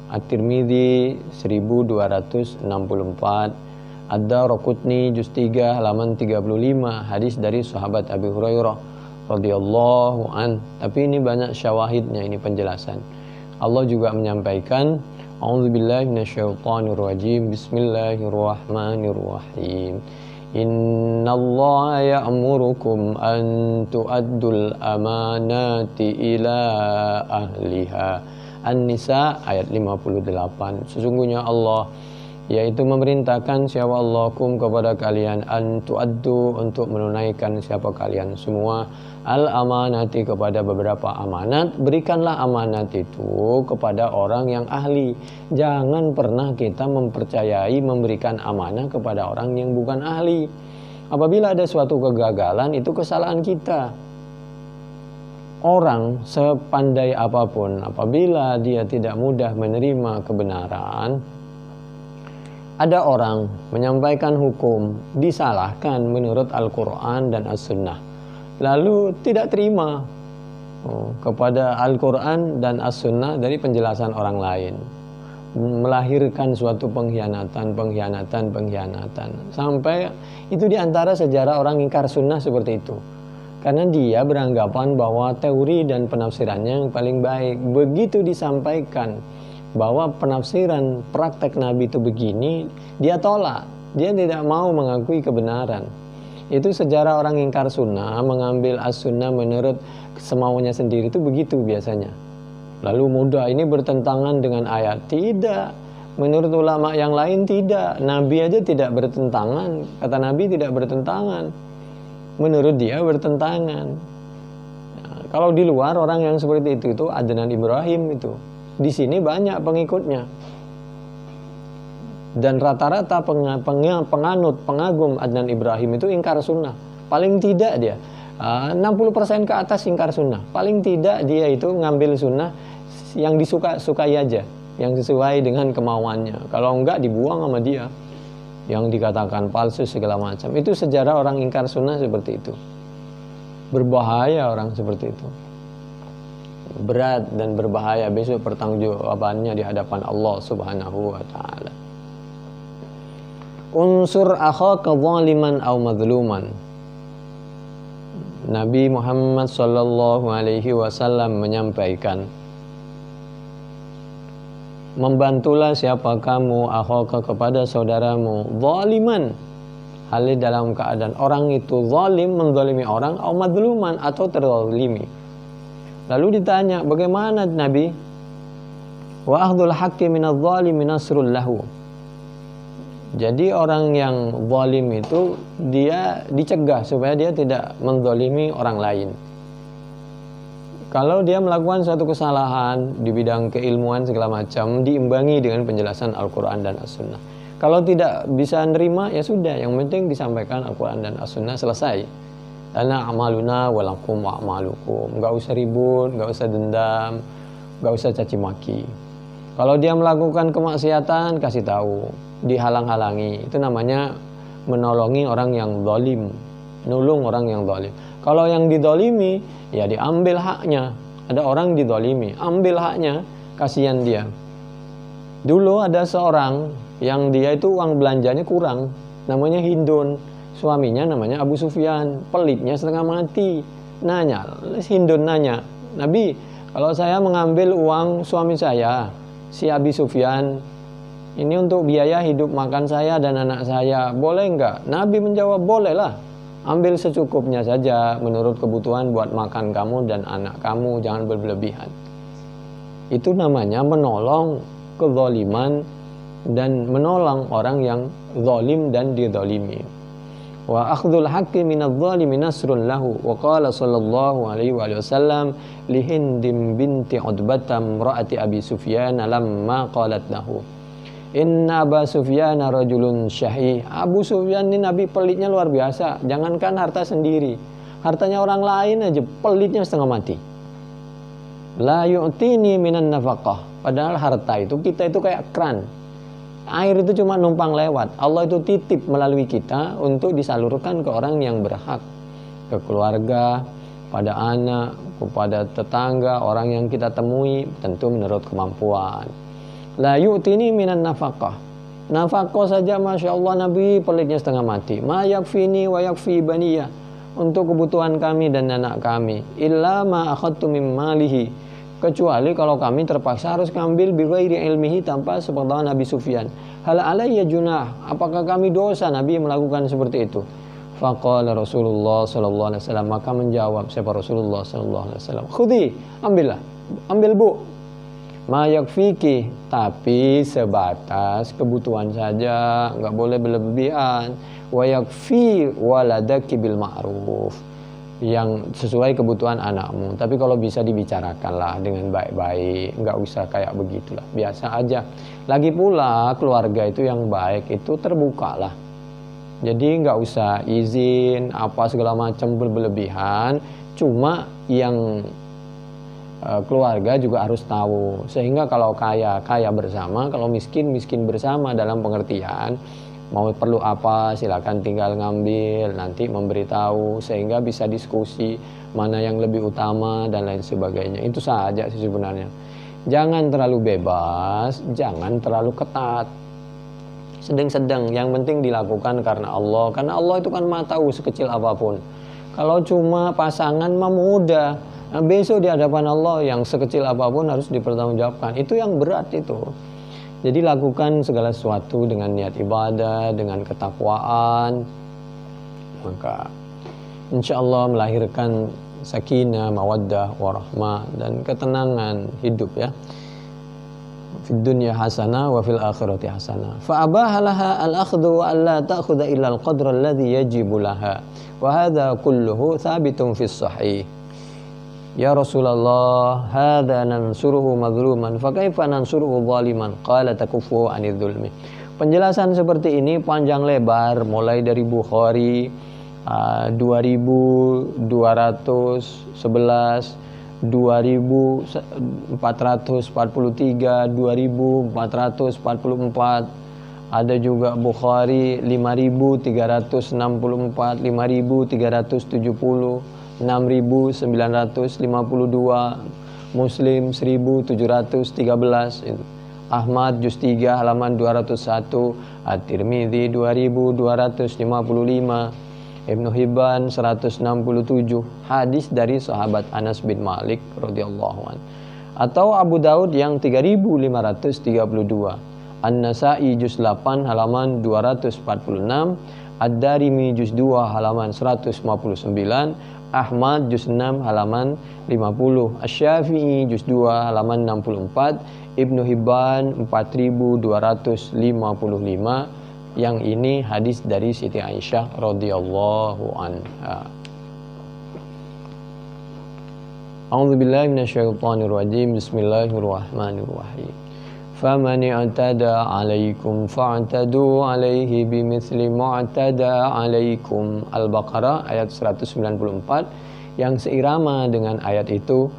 At-Tirmidzi 1264, Ad-Daraqutni juz 3 halaman 35, hadis dari sahabat Abi Hurairah radhiyallahu an. Tapi ini banyak syawahidnya, ini penjelasan. Allah juga menyampaikan, a'udzubillahi minasyaitonirrajim, bismillahirrahmanirrahim. Innallaha ya'murukum an tu'addul amanati ila ahliha. An-Nisa ayat 58. Sesungguhnya Allah, yaitu memerintahkan siapa Allahkum, kepada kalian, an tu'addu, untuk menunaikan siapa kalian semua, al-amanati, kepada beberapa amanat. Berikanlah amanat itu kepada orang yang ahli. Jangan pernah kita mempercayai, memberikan amanah kepada orang yang bukan ahli. Apabila ada suatu kegagalan, itu kesalahan kita. Orang sepandai apapun, apabila dia tidak mudah menerima kebenaran, ada orang menyampaikan hukum, disalahkan menurut Al-Quran dan As-Sunnah, lalu tidak terima kepada Al-Quran dan As-Sunnah dari penjelasan orang lain, melahirkan suatu pengkhianatan, sampai itu diantara sejarah orang ingkar sunnah seperti itu, karena dia beranggapan bahwa teori dan penafsirannya yang paling baik. Begitu disampaikan bahwa penafsiran praktek Nabi itu begini, dia tolak, dia tidak mau mengakui kebenaran. Itu sejarah orang ingkar sunnah, mengambil as-sunnah menurut semaunya sendiri, itu begitu biasanya. Lalu mudah, ini bertentangan dengan ayat. Tidak, menurut ulama yang lain tidak. Nabi aja tidak bertentangan, kata Nabi tidak bertentangan, menurut dia bertentangan. Nah, kalau di luar orang yang seperti itu Adnan Ibrahim itu. Di sini banyak pengikutnya, dan rata-rata penganut, pengagum Adnan Ibrahim itu ingkar sunnah. Paling tidak dia 60% ke atas ingkar sunnah. Paling tidak dia itu ngambil sunnah yang disukai aja, yang sesuai dengan kemauannya. Kalau enggak dibuang sama dia, yang dikatakan palsu segala macam. Itu sejarah orang ingkar sunnah seperti itu. Berbahaya orang seperti itu, berat dan berbahaya besok pertanggungjawabannya di hadapan Allah Subhanahu wa taala. Unsur akhaka zaliman aw mazluman. Nabi Muhammad sallallahu alaihi wasallam menyampaikan, membantulah siapa kamu, akhaka, kepada saudaramu, zaliman, hal dalam keadaan orang itu zalim, menzalimi orang, aw mazluman, atau terzalimi. Lalu ditanya, bagaimana Nabi? Wa akhdhul haqqi minadh zalimi nasrul lahu. Jadi orang yang zalim itu dia dicegah supaya dia tidak menzalimi orang lain. Kalau dia melakukan suatu kesalahan di bidang keilmuan segala macam, diimbangi dengan penjelasan Al-Quran dan As-Sunnah. Kalau tidak bisa nerima, ya sudah, yang penting disampaikan Al-Quran dan As-Sunnah, selesai. Lana amaluna walakum wa amalukum. Gak usah ribut, gak usah dendam, gak usah caci maki. Kalau dia melakukan kemaksiatan, kasih tahu. dihalang-halangi. Itu namanya menolongi orang yang zalim, nulung orang yang zalim. Kalau yang dizalimi, ya diambil haknya. Ada orang dizalimi, ambil haknya, kasihan dia. Dulu ada seorang yang dia itu uang belanjanya kurang, namanya Hindun. Suaminya namanya Abu Sufyan, pelitnya setengah mati. Hindun nanya, Nabi, kalau saya mengambil uang suami saya, si Abi Sufyan, ini untuk biaya hidup makan saya dan anak saya, boleh enggak? Nabi menjawab, bolehlah. Ambil secukupnya saja menurut kebutuhan buat makan kamu dan anak kamu, jangan berlebihan. Itu namanya menolong kezaliman dan menolong orang yang zalim dan dizalimi. Wa akhdhul haqqi minadh zalimi nasrun lahu. Wa qala sallallahu alaihi wasallam li Hindim binti Utbatam ra'ati Abi Sufyan lamma qalat lahu Inna Aba Sufyan rajulun syahih. Abu Sufyan ini Nabi pelitnya luar biasa. Jangankan harta sendiri, hartanya orang lain aja pelitnya setengah mati. La yu'tini minan nafaqah. Padahal harta itu, kita itu kayak keran. Air itu cuma numpang lewat. Allah itu titip melalui kita untuk disalurkan ke orang yang berhak. Ke keluarga, pada anak, kepada tetangga, orang yang kita temui, tentu menurut kemampuan. La yu'tini minan nafaqah. Nafaqah saja Masya Allah Nabi pelitnya setengah mati. Ma yakfini wa yakfi baniyah. Untuk kebutuhan kami dan anak kami. Illa ma akhadtu min malihi. Kecuali kalau kami terpaksa harus ngambil bighairi ilmihi, tanpa sepengetahuan Nabi Sufyan. Hal alayya junah. Apakah kami dosa Nabi melakukan seperti itu? Faqala Rasulullah sallallahu alaihi wasallam, maka menjawab siapa Rasulullah sallallahu alaihi wasallam, khudhi, ambillah. Ambil bu. Ma yakfiki, tapi sebatas kebutuhan saja, enggak boleh berlebihan. Wa yakfi waladaki bil ma'ruf, yang sesuai kebutuhan anakmu. Tapi kalau bisa dibicarakanlah dengan baik-baik, enggak usah kayak begitulah, biasa aja. Lagi pula keluarga itu yang baik itu terbuka lah. Jadi enggak usah izin apa segala macam berlebihan. Cuma yang keluarga juga harus tahu, sehingga kalau kaya bersama, kalau miskin bersama, dalam pengertian mau perlu apa silakan tinggal ngambil, nanti memberitahu, sehingga bisa diskusi mana yang lebih utama dan lain sebagainya. Itu saja sih sebenarnya. Jangan terlalu bebas, jangan terlalu ketat, sedang-sedang. Yang penting dilakukan karena Allah itu kan Maha tahu sekecil apapun. Kalau cuma pasangan mah mudah. Nah, besok di hadapan Allah yang sekecil apapun harus dipertanggungjawabkan. Itu yang berat itu. Jadi lakukan segala sesuatu dengan niat ibadah, dengan ketakwaan. Maka insya Allah melahirkan sakinah, mawaddah, warahmah, dan ketenangan hidup ya. Fid dunya hasanah wa fil akhirati hasanah. Fa abahalaha al-akhdhu wa alla ta'khudha illa al-qadra alladhi yajibu laha. Wa hadha kulluhu thabitun fis sahih. Ya Rasulullah, hadza nansuruhu madluman, fa kaifa nansuruhu zaliman? Qala takuffu anidz zulmi. Penjelasan seperti ini panjang lebar, mulai dari Bukhari 2211, 2443, 2444. Ada juga Bukhari 5364, 5370, 6952, Muslim 1713, Ahmad juz 3 halaman 201, At-Tirmidzi 2255, Ibnu Hibban 167, hadis dari sahabat Anas bin Malik radhiyallahu anhu. Atau Abu Daud yang 3532, An-Nasa'i juz 8 halaman 246, Ad-Darimi juz 2 halaman 159, Ahmad juz 6 halaman 50, Asy-Syafi'i juz 2 halaman 64, Ibnu Hibban 4255. Yang ini hadis dari Siti Aisyah radhiyallahu anha. A'udzubillahi minasyaitonirrajim. Bismillahirrahmanirrahim. فَمَنِ اعْتَدَى عَلَيْكُمْ فَاعْتَدُوا عَلَيْهِ بِمِثْلِ مَا اعْتَدَى عَلَيْكُمْ. Al-Baqarah ayat 194, yang seirama dengan ayat itu.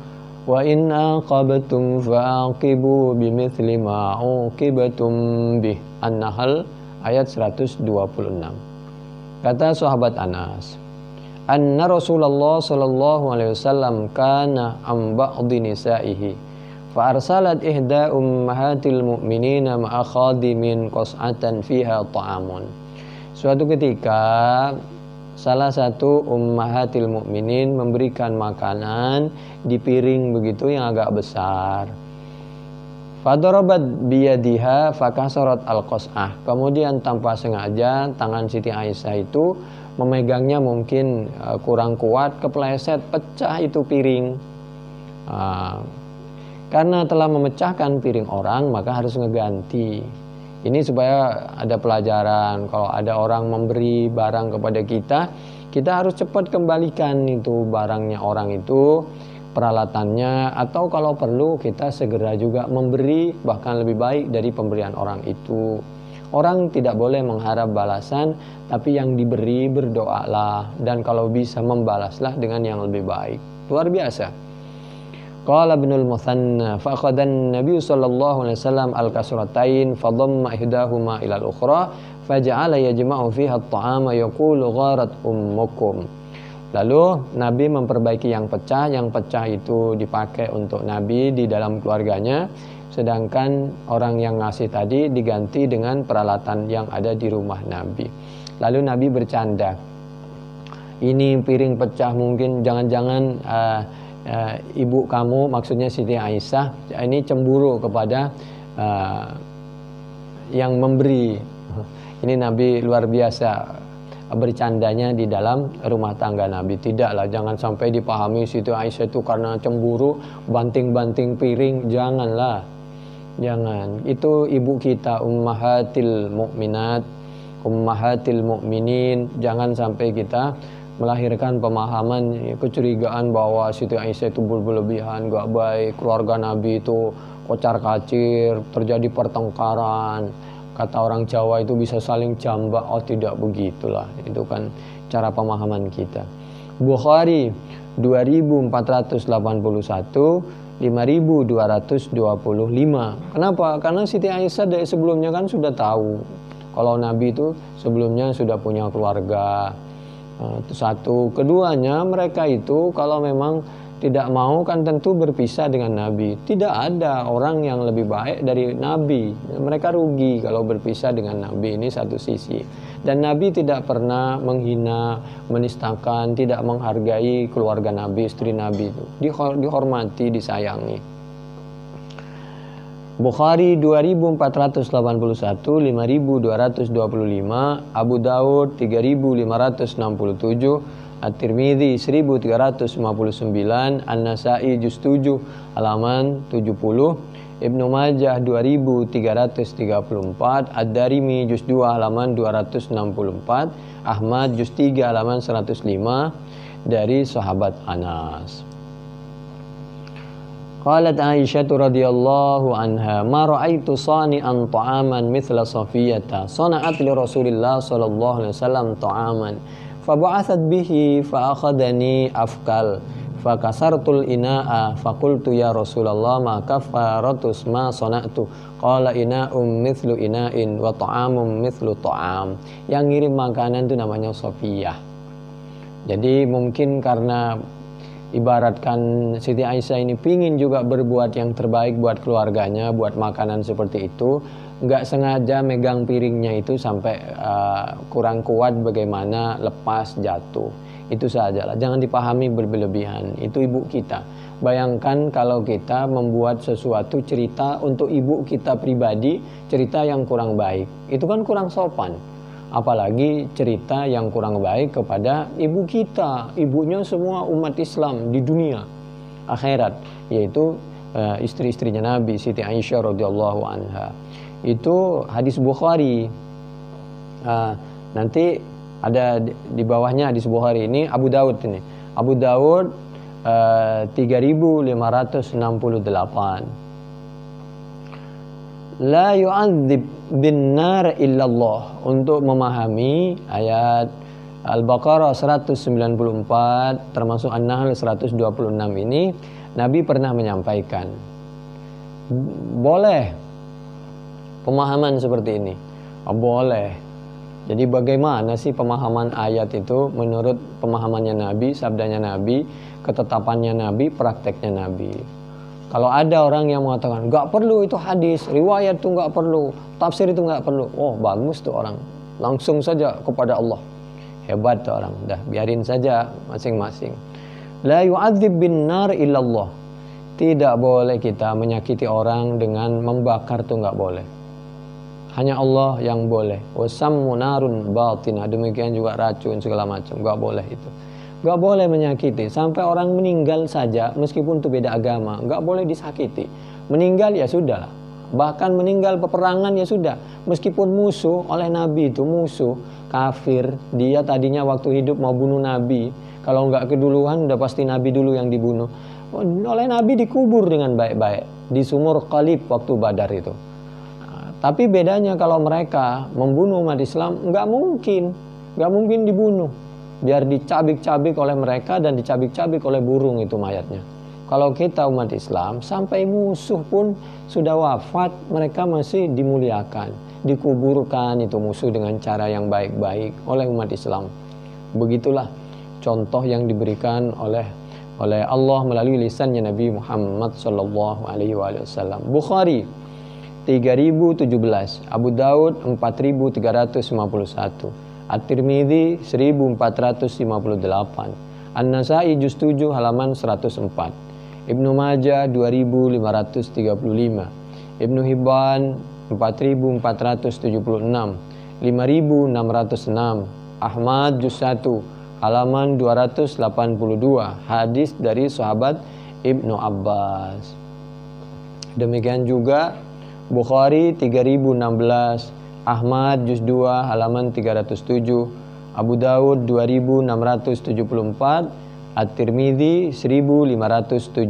Wa in aqabtum fa'aqibu bimithli ma uqibtum bih. An-Nahl ayat 126. Kata sahabat Anas, anna Rasulullah sallallahu alaihi wasallam kana am ba'dhi nisaihi fa arsalat ihda ummahatil mu'minina ma'a khadimin qas'atan fiha ta'amun. Suatu ketika salah satu ummahatil mukminin memberikan makanan di piring begitu yang agak besar. Fadarabat biyadiha fakasarat al-qas'ah. Kemudian tanpa sengaja tangan Siti Aisyah itu memegangnya mungkin kurang kuat, kepleset, pecah itu piring. Karena telah memecahkan piring orang, maka harus ngeganti. Ini supaya ada pelajaran, kalau ada orang memberi barang kepada kita, kita harus cepat kembalikan itu barangnya orang itu, peralatannya, atau kalau perlu kita segera juga memberi, bahkan lebih baik dari pemberian orang itu. Orang tidak boleh mengharap balasan, tapi yang diberi berdoalah, dan kalau bisa membalaslah dengan yang lebih baik. Luar biasa. Qala Ibnul Muthanna fa akhadhan Nabi sallallahu alaihi wasallam al-kasratain fa dhamma ihdahuma ila al-ukhra faja'ala yajma'u fiha at-ta'ama yaqulu gharat ummukum. Lalu Nabi memperbaiki yang pecah itu dipakai untuk Nabi di dalam keluarganya, sedangkan orang yang ngasih tadi diganti dengan peralatan yang ada di rumah Nabi. Lalu Nabi bercanda, ini piring pecah mungkin jangan-jangan ibu kamu, maksudnya Siti Aisyah, ini cemburu kepada yang memberi. Ini Nabi luar biasa bercandanya di dalam rumah tangga Nabi. Tidaklah, jangan sampai dipahami Siti Aisyah itu karena cemburu banting-banting piring. Janganlah, jangan. Itu ibu kita, ummahatil mukminat, ummahatil mukminin. Jangan sampai kita melahirkan pemahaman, kecurigaan bahwa Siti Aisyah itu berlebihan, gak baik, keluarga Nabi itu kocar-kacir, terjadi pertengkaran. Kata orang Jawa itu bisa saling jambak. Oh, tidak begitulah. Itu kan cara pemahaman kita. Bukhari 2481, 5225. Kenapa? Karena Siti Aisyah dari sebelumnya kan sudah tahu kalau Nabi itu sebelumnya sudah punya keluarga. Itu satu. Keduanya, mereka itu kalau memang tidak mau kan tentu berpisah dengan Nabi. Tidak ada orang yang lebih baik dari Nabi. Mereka rugi kalau berpisah dengan Nabi. Ini satu sisi. Dan Nabi tidak pernah menghina, menistakan, tidak menghargai keluarga Nabi, istri Nabi itu. Dihormati, disayangi. Bukhari 2481, 5225, Abu Daud 3567, At-Tirmidzi 1359, An-Nasa'i juz 7 halaman 70, Ibnu Majah 2334, Ad-Darimi juz 2 halaman 264, Ahmad juz 3 halaman 105 dari sahabat Anas. Qalat Aisyah radhiyallahu anha, ma ra'aitu sani'an ta'aman mithla Safiyata sana'at li Rasulillah sallallahu alaihi wasallam ta'aman fa ba'athat bihi fa akhadani afkal fa kasartul ina'a fa qultu ya Rasulullah ma kafaratus ma sana'tu qala ina'um mithlu ina'in wa ta'amum mithlu ta'am. Yang ngirim makanan itu namanya Safiyah. Jadi mungkin karena ibaratkan Siti Aisyah ini pingin juga berbuat yang terbaik buat keluarganya, buat makanan seperti itu, nggak sengaja megang piringnya itu sampai kurang kuat, bagaimana lepas jatuh. Itu sajalah, jangan dipahami berlebihan. Itu ibu kita. Bayangkan kalau kita membuat sesuatu cerita untuk ibu kita pribadi, cerita yang kurang baik, itu kan kurang sopan. Apalagi cerita yang kurang baik kepada ibu kita, ibunya semua umat Islam di dunia akhirat, yaitu istri-istrinya Nabi, Siti Aisyah radhiyallahu anha. Itu hadis Bukhari. Nanti ada di bawahnya hadis Bukhari ini, Abu Daud ini. Abu Daud 3568. La yu'adzib bin nar illallah. Untuk memahami ayat Al-Baqarah 194 termasuk An-Nahl 126 ini, Nabi pernah menyampaikan, boleh pemahaman seperti ini. Boleh. Jadi bagaimana sih pemahaman ayat itu menurut pemahamannya Nabi, sabdanya Nabi, ketetapannya Nabi, prakteknya Nabi. Kalau ada orang yang mengatakan nggak perlu itu hadis, riwayat itu nggak perlu, tafsir itu nggak perlu, oh bagus tuh orang, langsung saja kepada Allah. Hebat tuh orang, dah biarin saja masing-masing. La yu'adzib bin nar illallah. Tidak boleh kita menyakiti orang dengan membakar tuh nggak boleh. Hanya Allah yang boleh. Wasammu narun batinah. Demikian juga racun segala macam, nggak boleh itu. Nggak boleh menyakiti. Sampai orang meninggal saja, meskipun itu beda agama, nggak boleh disakiti. Meninggal ya sudah. Bahkan meninggal peperangan ya sudah. Meskipun musuh oleh Nabi itu musuh kafir, dia tadinya waktu hidup mau bunuh Nabi. Kalau nggak keduluan, udah pasti Nabi dulu yang dibunuh. Oleh Nabi dikubur dengan baik-baik di sumur Qalib waktu Badar itu. Tapi bedanya kalau mereka membunuh umat Islam, nggak mungkin dibunuh. Biar dicabik-cabik oleh mereka dan dicabik-cabik oleh burung itu mayatnya. Kalau kita umat Islam, sampai musuh pun sudah wafat, mereka masih dimuliakan, dikuburkan itu musuh dengan cara yang baik-baik oleh umat Islam. Begitulah contoh yang diberikan oleh Allah melalui lisannya Nabi Muhammad sallallahu alaihi wasallam. Bukhari 3017, Abu Daud 4351, At-Tirmidzi 1458, An-Nasai juz 7 halaman 104, Ibnu Majah 2535, Ibnu Hibban 4476, 5606, Ahmad juz 1 halaman 282, hadis dari sahabat Ibnu Abbas. Demikian juga Bukhari 3016, Ahmad juz 2 halaman 307, Abu Daud 2674, At-Tirmidzi 1571,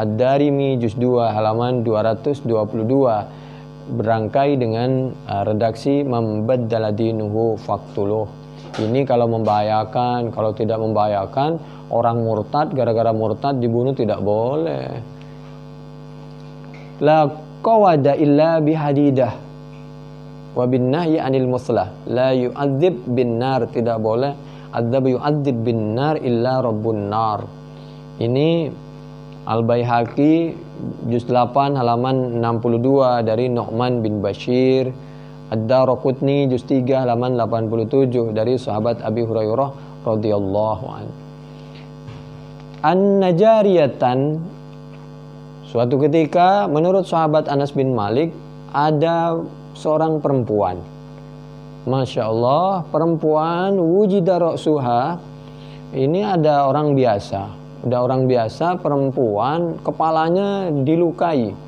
Ad-Darimi juz 2 halaman 222, berangkai dengan redaksi membaddala dinuhu faqtuluh. Ini kalau membahayakan, kalau tidak membahayakan, orang murtad gara-gara murtad dibunuh tidak boleh. La qawada illa bihadidah wa bin nahyi anil muslah. La yu'adzib bin nar, tidak boleh adzab yu'adzib bin nar illa rabbun nar. Ini Al-Baihaqi juz 8 halaman 62 dari Nu'man bin Bashir. Ad-Daraqutni juz 3 halaman 87 dari sahabat Abi Hurairah radhiyallahu anhu. An-Najariyatan, suatu ketika menurut sahabat Anas bin Malik ada seorang perempuan. Masya Allah, perempuan wujida ra'suha. Ini ada orang biasa, perempuan kepalanya dilukai.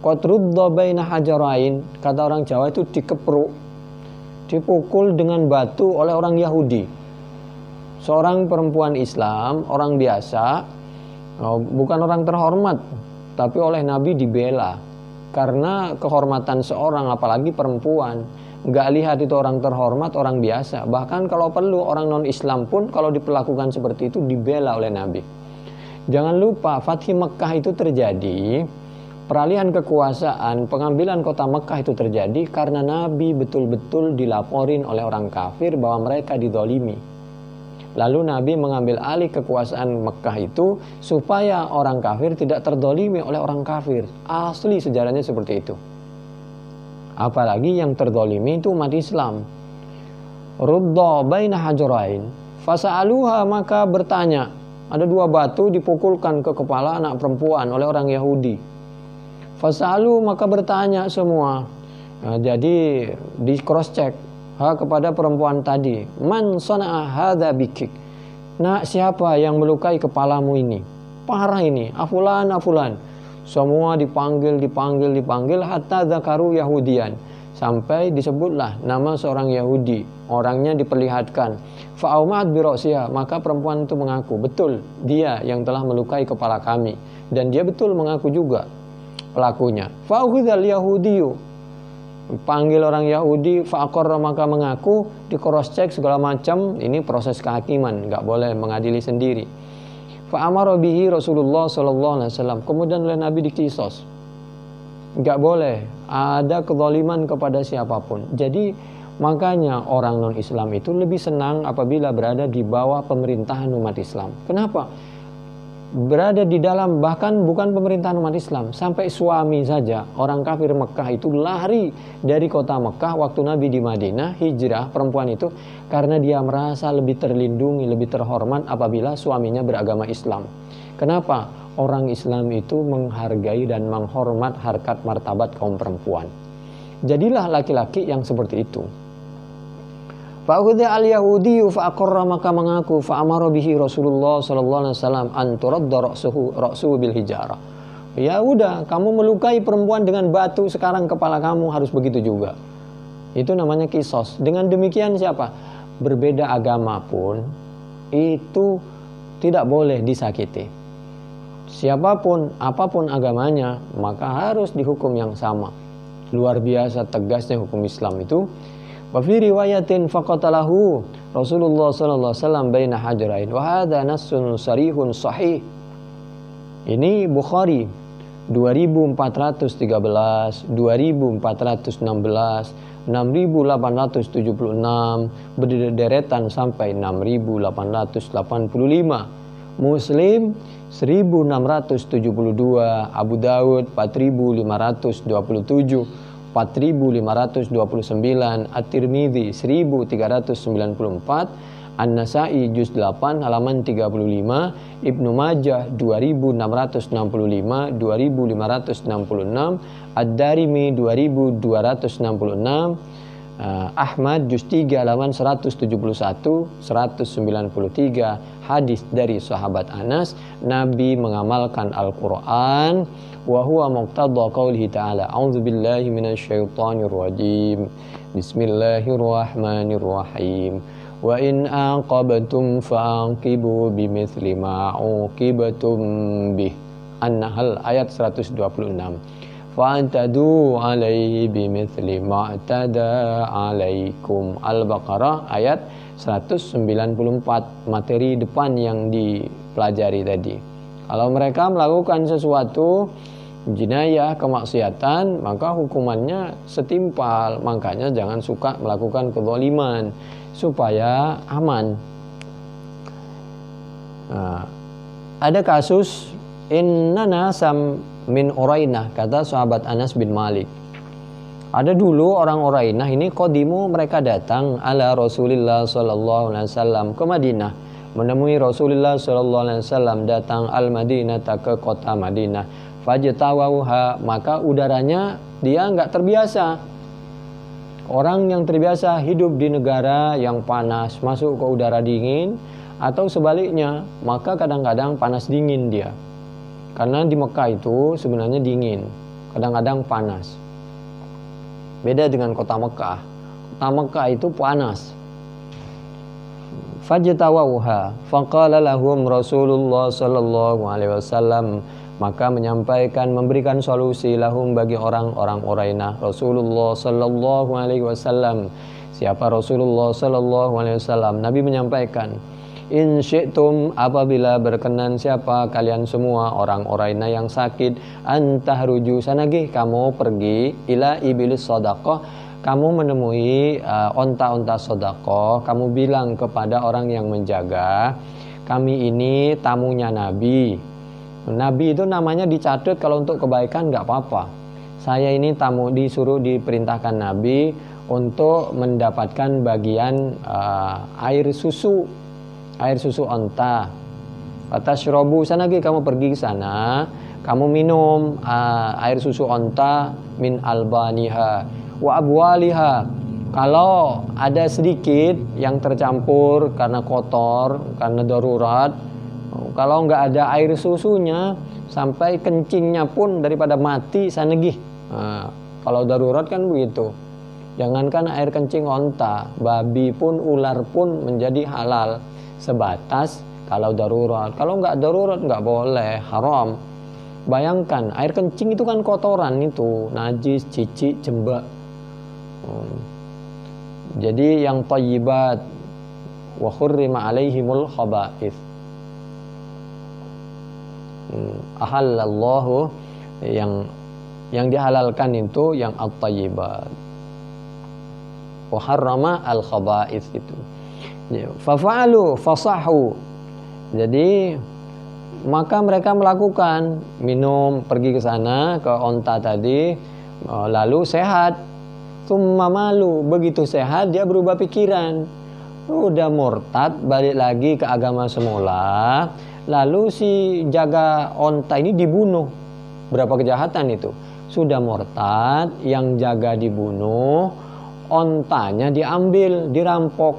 Qatrudda baina hajarain, kata orang Jawa itu dikepruk, dipukul dengan batu oleh orang Yahudi. Seorang perempuan Islam, orang biasa, bukan orang terhormat, tapi oleh Nabi dibela. Karena kehormatan seorang, apalagi perempuan, nggak lihat itu orang terhormat, orang biasa. Bahkan kalau perlu orang non-Islam pun kalau diperlakukan seperti itu dibela oleh Nabi. Jangan lupa Fathi Mekkah itu terjadi, peralihan kekuasaan, pengambilan kota Mekkah itu terjadi karena Nabi betul-betul dilaporin oleh orang kafir bahwa mereka dizalimi. Lalu Nabi mengambil alih kekuasaan Mekkah itu supaya orang kafir tidak terzalimi oleh orang kafir. Asli sejarahnya seperti itu. Apalagi yang terzalimi itu umat Islam. Rudda baina hajarain, fasa'aluha, maka bertanya. Ada dua batu dipukulkan ke kepala anak perempuan oleh orang Yahudi. Fasalu, maka bertanya semua. Jadi di cross check kepada perempuan tadi. Man sana'a hadza bikik. Nak, siapa yang melukai kepalamu ini? Parah ini. Afulan. Semua dipanggil hatta zakaru Yahudian. Sampai disebutlah nama seorang Yahudi. Orangnya diperlihatkan. Fa'aumat birosiha, maka perempuan itu mengaku betul dia yang telah melukai kepala kami. Dan dia betul mengaku juga pelakunya. Fa'ukhidhal Yahudiyu, panggil orang Yahudi, fa'aqarra, maka mengaku, di cross check segala macam. Ini proses kehakiman, nggak boleh mengadili sendiri. Fa'amara bihi Rasulullah sallallahu alaihi wasallam. Kemudian oleh Nabi dikisos. Enggak boleh ada kezaliman kepada siapapun. Jadi makanya orang non-Islam itu lebih senang apabila berada di bawah pemerintahan umat Islam. Kenapa? Berada di dalam, bahkan bukan pemerintahan umat Islam, sampai suami saja orang kafir Mekah itu lari dari kota Mekah waktu Nabi di Madinah hijrah, perempuan itu, karena dia merasa lebih terlindungi, lebih terhormat apabila suaminya beragama Islam. Kenapa? Orang Islam itu menghargai dan menghormat harkat martabat kaum perempuan. Jadilah laki-laki yang seperti itu. Fa'udhi'a al-Yahudiyyu fa'aqarra, maka mengaku, fa'amara bihi Rasulullah sallallahu alaihi wasallam an turadda ra'suhu bil hijarah. Ya udah, kamu melukai perempuan dengan batu, sekarang kepala kamu harus begitu juga. Itu namanya kisos. Dengan demikian siapa? Berbeda agama pun itu tidak boleh disakiti. Siapapun, apapun agamanya, maka harus dihukum yang sama. Luar biasa tegasnya hukum Islam itu. Wa fi riwayatin faqatalahu Rasulullah sallallahu alaihi wasallam baina hajrain wa hadza nassun sarihun sahih. Ini Bukhari 2413, 2416, 6876, berdederetan sampai 6885. Muslim 1672, Abu Daud 4527, 4529, At-Tirmidzi 1394, An-Nasa'i juz 8 halaman 35, Ibnu Majah 2665, 2566, Ad-Darimi 2266, Ahmad juz 3 halaman 171, 193, hadis dari sahabat Anas, Nabi mengamalkan Al-Quran. Wa huwa muqtadha qaulihi ta'ala, a'udzubillahi minasyaitonir rajim, bismillahirrahmanirrahim, wa in aqabtum fa'aqibu bimithli ma uqibatum bih. An-Nahl ayat 126. Fa'tadu alaihi bimithli ma tada alaikum. Al-Baqarah ayat 194, materi depan yang dipelajari tadi. Kalau mereka melakukan sesuatu jinayah, kemaksiatan, maka hukumannya setimpal. Makanya jangan suka melakukan kezaliman supaya aman. Ada kasus innana sam min Urainah, kata sahabat Anas bin Malik. Ada dulu orang Urainah ini qadimu, mereka datang ala Rasulillah sallallahu alaihi wasallam ke Madinah, menemui Rasulullah sallallahu alaihi wasallam, datang al-Madinah, ke kota Madinah. Fajtawauha, maka udaranya dia enggak terbiasa. Orang yang terbiasa hidup di negara yang panas masuk ke udara dingin, atau sebaliknya, maka kadang-kadang panas dingin dia. Karena di Mekah itu sebenarnya dingin, kadang-kadang panas. Beda dengan kota Mekah. Kota Mekah itu panas. Fajtawauha faqala lahum Rasulullah sallallahu alaihi wasallam, maka menyampaikan, memberikan solusi lahum bagi orang-orang Urainah Rasulullah sallallahu alaihi wasallam. Siapa Rasulullah sallallahu alaihi wasallam? Nabi menyampaikan, in syi'tum, apabila berkenan siapa kalian semua orang Urainah yang sakit, antahruju, sanagih kamu pergi ila ibilis shadaqah, kamu menemui onta-onta sedekah, kamu bilang kepada orang yang menjaga, kami ini tamunya Nabi. Nabi itu namanya dicatat kalau untuk kebaikan nggak apa-apa. Saya ini tamu, disuruh diperintahkan Nabi untuk mendapatkan bagian air susu onta. Fatashrobu, sana lagi kamu pergi ke sana, kamu minum air susu onta min albaniha wa abwaliha. Kalau ada sedikit yang tercampur karena kotor, karena darurat, kalau nggak ada air susunya, sampai kencingnya pun daripada mati sanegih. Kalau darurat kan begitu. Jangankan air kencing onta, babi pun, ular pun menjadi halal sebatas kalau darurat. Kalau nggak darurat nggak boleh, haram. Bayangkan air kencing itu kan kotoran itu, najis, cicik, jembak. Jadi yang thayyibat wa hurrima alaihimul khaba'ith. Ahallallahu, yang dihalalkan itu yang at-thayyibat, wa harrama al-khaba'ith itu. Fafa'alu fasahu. Jadi maka mereka melakukan, minum, pergi ke sana ke onta tadi, lalu sehat. Tsumma malu, begitu sehat dia berubah pikiran, udah murtad, balik lagi ke agama semula. Lalu si jaga onta ini dibunuh. Berapa kejahatan itu? Sudah murtad, yang jaga dibunuh, ontanya diambil, dirampok.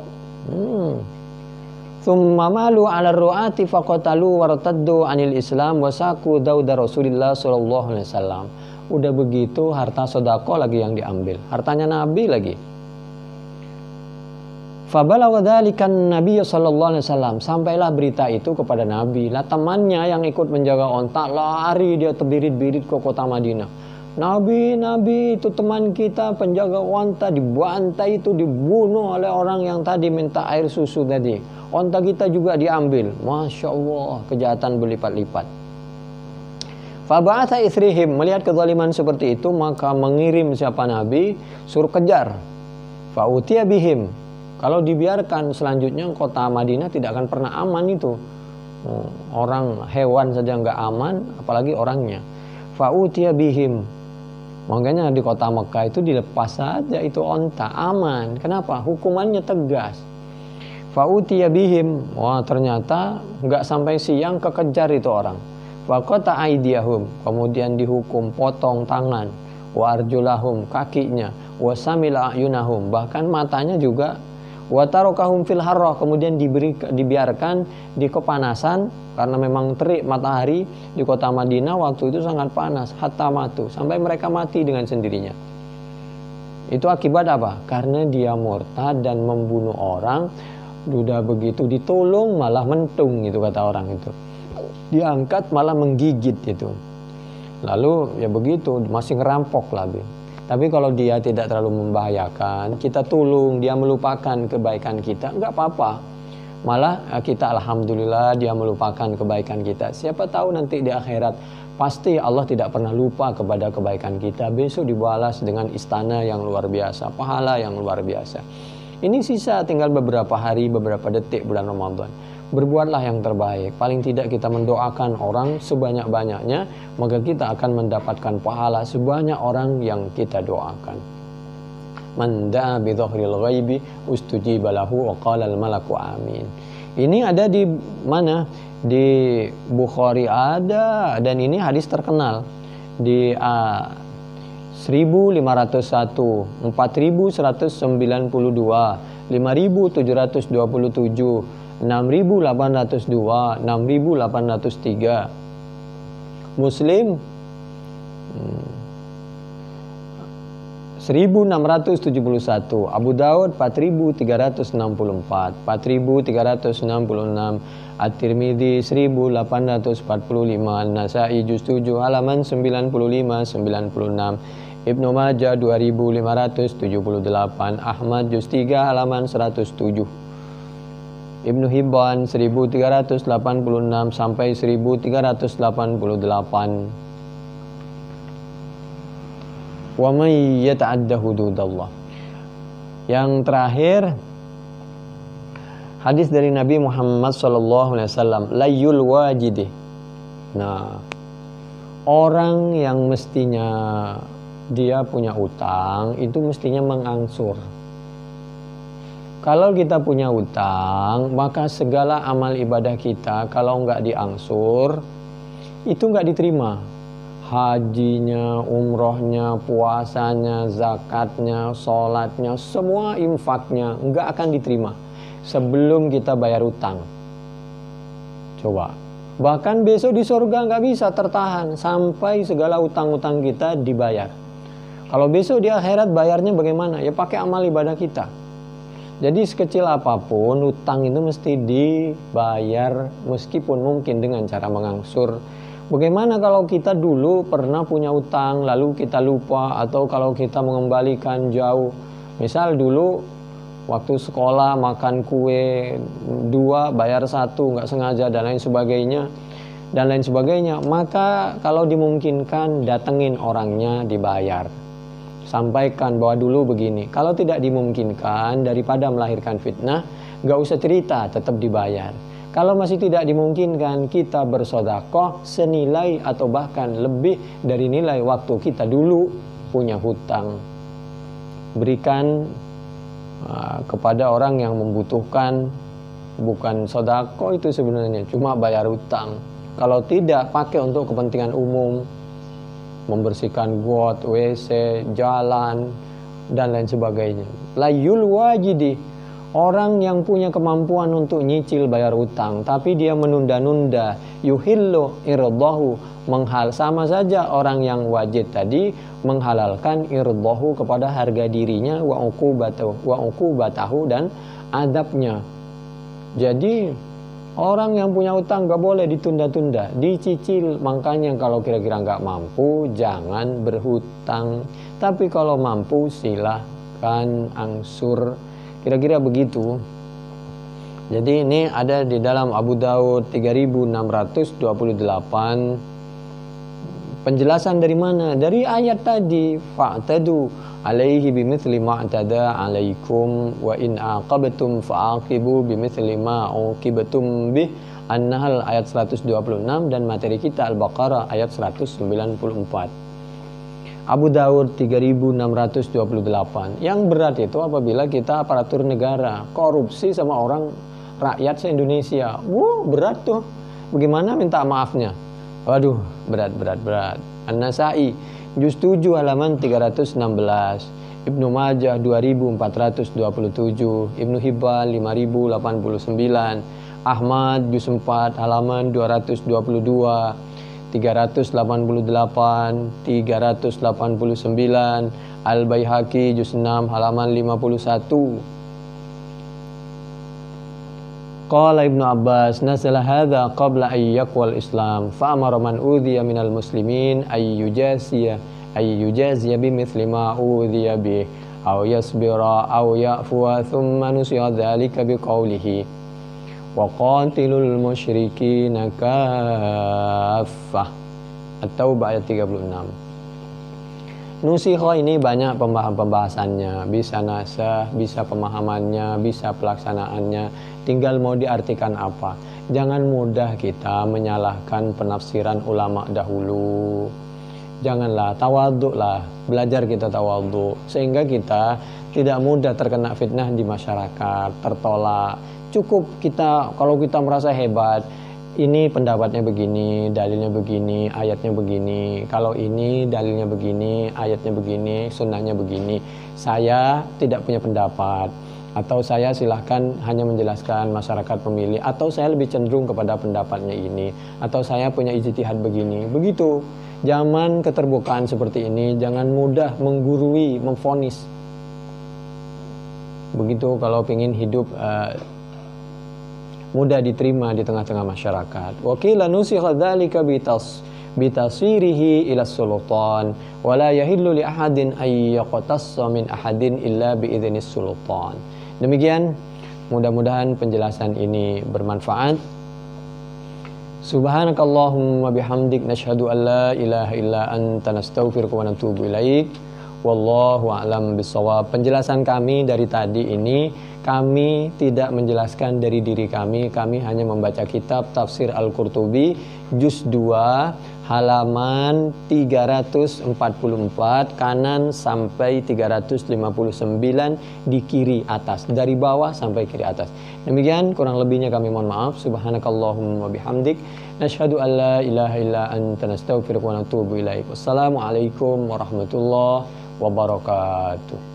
Tsumma malu 'ala ru'ati faqatalu wartaddu 'anil Islam wasaku dauda Rasulillah sallallahu alaihi wasallam. Udah begitu harta sedekah lagi yang diambil, hartanya Nabi lagi. Fabalagha dzalikan Nabi sallallahu alaihi wasallam, sampailah berita itu kepada Nabi. Lah temannya yang ikut menjaga onta lari, dia terbirit-birit ke kota Madinah. Nabi itu teman kita penjaga onta dibantai, itu dibunuh oleh orang yang tadi minta air susu tadi. Onta kita juga diambil. Masya Allah, kejahatan berlipat-lipat. Faba'atha ithrihim, melihat kezaliman seperti itu maka mengirim siapa Nabi, suruh kejar. Fa'utiya bihim. Kalau dibiarkan selanjutnya kota Madinah tidak akan pernah aman itu. Orang, hewan saja nggak aman, apalagi orangnya. Fa'utiya bihim. Makanya di kota Mekah itu dilepas saja itu onta, aman. Kenapa? Hukumannya tegas. Fa'utiya bihim. Wah, ternyata nggak sampai siang kekejar itu orang. Faqata aydiyahum, kemudian dihukum potong tangan, wa arjulahum, kakinya, wa samila ayunahum, bahkan matanya juga, wa tarakahum fil harrah, kemudian dibiarkan di kepanasan karena memang terik matahari di kota Madinah waktu itu sangat panas, hatta matu, sampai mereka mati dengan sendirinya. Itu akibat apa? Karena dia murtad dan membunuh orang. Udah begitu ditolong malah mentung, itu kata orang itu. Diangkat malah menggigit itu. Lalu ya begitu, masih ngerampok lagi. Tapi kalau dia tidak terlalu membahayakan, kita tolong, dia melupakan kebaikan kita, enggak apa-apa. Malah kita alhamdulillah dia melupakan kebaikan kita. Siapa tahu nanti di akhirat pasti Allah tidak pernah lupa kepada kebaikan kita. Besok dibalas dengan istana yang luar biasa, pahala yang luar biasa. Ini sisa tinggal beberapa hari, beberapa detik bulan Ramadan. Berbuatlah yang terbaik. Paling tidak kita mendoakan orang sebanyak-banyaknya, maka kita akan mendapatkan pahala sebanyak orang yang kita doakan. Man da'a bi dhahril ghaibi ustujiba lahu wa qala al malaku amin. Ini ada di mana? Di Bukhari ada, dan ini hadis terkenal di 1501, 4192, 5727, 6802, 6803. Muslim 1671, Abu Daud 4364, 4366, At-Tirmidzi 1845, Nasai juz 7 halaman 95-96, Ibnu Majah 2578, Ahmad juz 3 halaman 107, Ibnu Hibban 1386 sampai 1388. Wa may yata'adda hududallah. Yang terakhir hadis dari Nabi Muhammad SAW, layul wajidi. Nah, orang yang mestinya dia punya utang itu mestinya mengangsur. Kalau kita punya utang, maka segala amal ibadah kita kalau nggak diangsur itu nggak diterima. Hajinya, umrohnya, puasanya, zakatnya, sholatnya, semua infaknya nggak akan diterima sebelum kita bayar utang. Coba, bahkan besok di surga nggak bisa tertahan sampai segala utang-utang kita dibayar. Kalau besok di akhirat bayarnya bagaimana? Ya pakai amal ibadah kita. Jadi sekecil apapun utang itu mesti dibayar, meskipun mungkin dengan cara mengangsur. Bagaimana kalau kita dulu pernah punya utang lalu kita lupa, atau kalau kita mengembalikan jauh. Misal dulu waktu sekolah makan kue 2 bayar 1 nggak sengaja dan lain sebagainya. dan lain sebagainya, maka kalau dimungkinkan datengin orangnya, dibayar. Sampaikan bahwa dulu begini. Kalau tidak dimungkinkan, daripada melahirkan fitnah, gak usah cerita, tetap dibayar. Kalau masih tidak dimungkinkan, kita bersedekah senilai atau bahkan lebih dari nilai waktu kita dulu punya hutang. Berikan kepada orang yang membutuhkan. Bukan sedekah itu sebenarnya, cuma bayar hutang. Kalau tidak, pakai untuk kepentingan umum, membersihkan got, WC, jalan, dan lain sebagainya. Layul wajidi, orang yang punya kemampuan untuk nyicil bayar hutang, tapi dia menunda-nunda, yuhillu irdahu, sama saja orang yang wajid tadi menghalalkan irdahu kepada harga dirinya, wa uqubatahu dan adabnya. Jadi orang yang punya utang gak boleh ditunda-tunda, dicicil. Makanya kalau kira-kira gak mampu, jangan berhutang. Tapi kalau mampu, silahkan angsur. Kira-kira begitu. Jadi ini ada di dalam Abu Daud 3628. Penjelasan dari mana? Dari ayat tadi, fa'tadu alaihi bimithli ma'tada alaikum wa in aqabtum fa'aqibu bimithli ma uqibtum bih. An-Nahl ayat 126 dan materi kita Al-Baqarah ayat 194. Abu Daud 3628. Yang berat itu apabila kita aparatur negara korupsi sama orang rakyat se-Indonesia. Berat tuh. Bagaimana minta maafnya? Waduh, berat. An-Nasai juz 7 halaman 316, Ibnu Majah 2427, Ibnu Hibban 5089, Ahmad juz 4 halaman 222, 388, 389, Al-Baihaqi juz 6 halaman 51. Qala Ibnu Abbas nazala hadza qabla ay yaqwal Islam fa amara man udhiya minal muslimin ay yujaziya bimithli ma udhiya bih aw yasbira aw ya'fuwa thumma nusiya dzalika biqaulihi wa qatilul musyrikina kaffah. At-Taubah ayat 36. Nusikha ini banyak pembahasannya, bisa nasah, bisa pemahamannya, bisa pelaksanaannya, tinggal mau diartikan apa. Jangan mudah kita menyalahkan penafsiran ulama dahulu. Janganlah, tawadhu'lah, belajar kita tawadhu, sehingga kita tidak mudah terkena fitnah di masyarakat, tertolak. Cukup kita, kalau kita merasa hebat, ini pendapatnya begini, dalilnya begini, ayatnya begini. Kalau ini dalilnya begini, ayatnya begini, sunnahnya begini. Saya tidak punya pendapat, atau saya silahkan hanya menjelaskan masyarakat pemilih, atau saya lebih cenderung kepada pendapatnya ini, atau saya punya ijtihad begini. Begitu. Zaman keterbukaan seperti ini, jangan mudah menggurui, memvonis. Begitu kalau ingin hidup mudah diterima di tengah-tengah masyarakat. Wa qila nusikha dzalika bitasirihi ila sultan wa la yahillu li ahadin ay yaqtassa min ahadin illa bi idnis sultan. Demikian, mudah-mudahan penjelasan ini bermanfaat. Subhanakallahumma bihamdik nashhadu an la ilaha illa anta nastaghfiruka wa natubu ilaik. Wallahu a'lam bishawab. Penjelasan kami dari tadi ini, kami tidak menjelaskan dari diri kami hanya membaca kitab Tafsir Al-Qurtubi juz 2 halaman 344 kanan sampai 359 di kiri atas, dari bawah sampai kiri atas. Demikian, kurang lebihnya kami mohon maaf. Subhanakallahumma bihamdik nasyhadu an la ilaha illa anta nastaghfiruka wa natubu ilaik. Wassalamualaikum warahmatullahi wabarakatuh.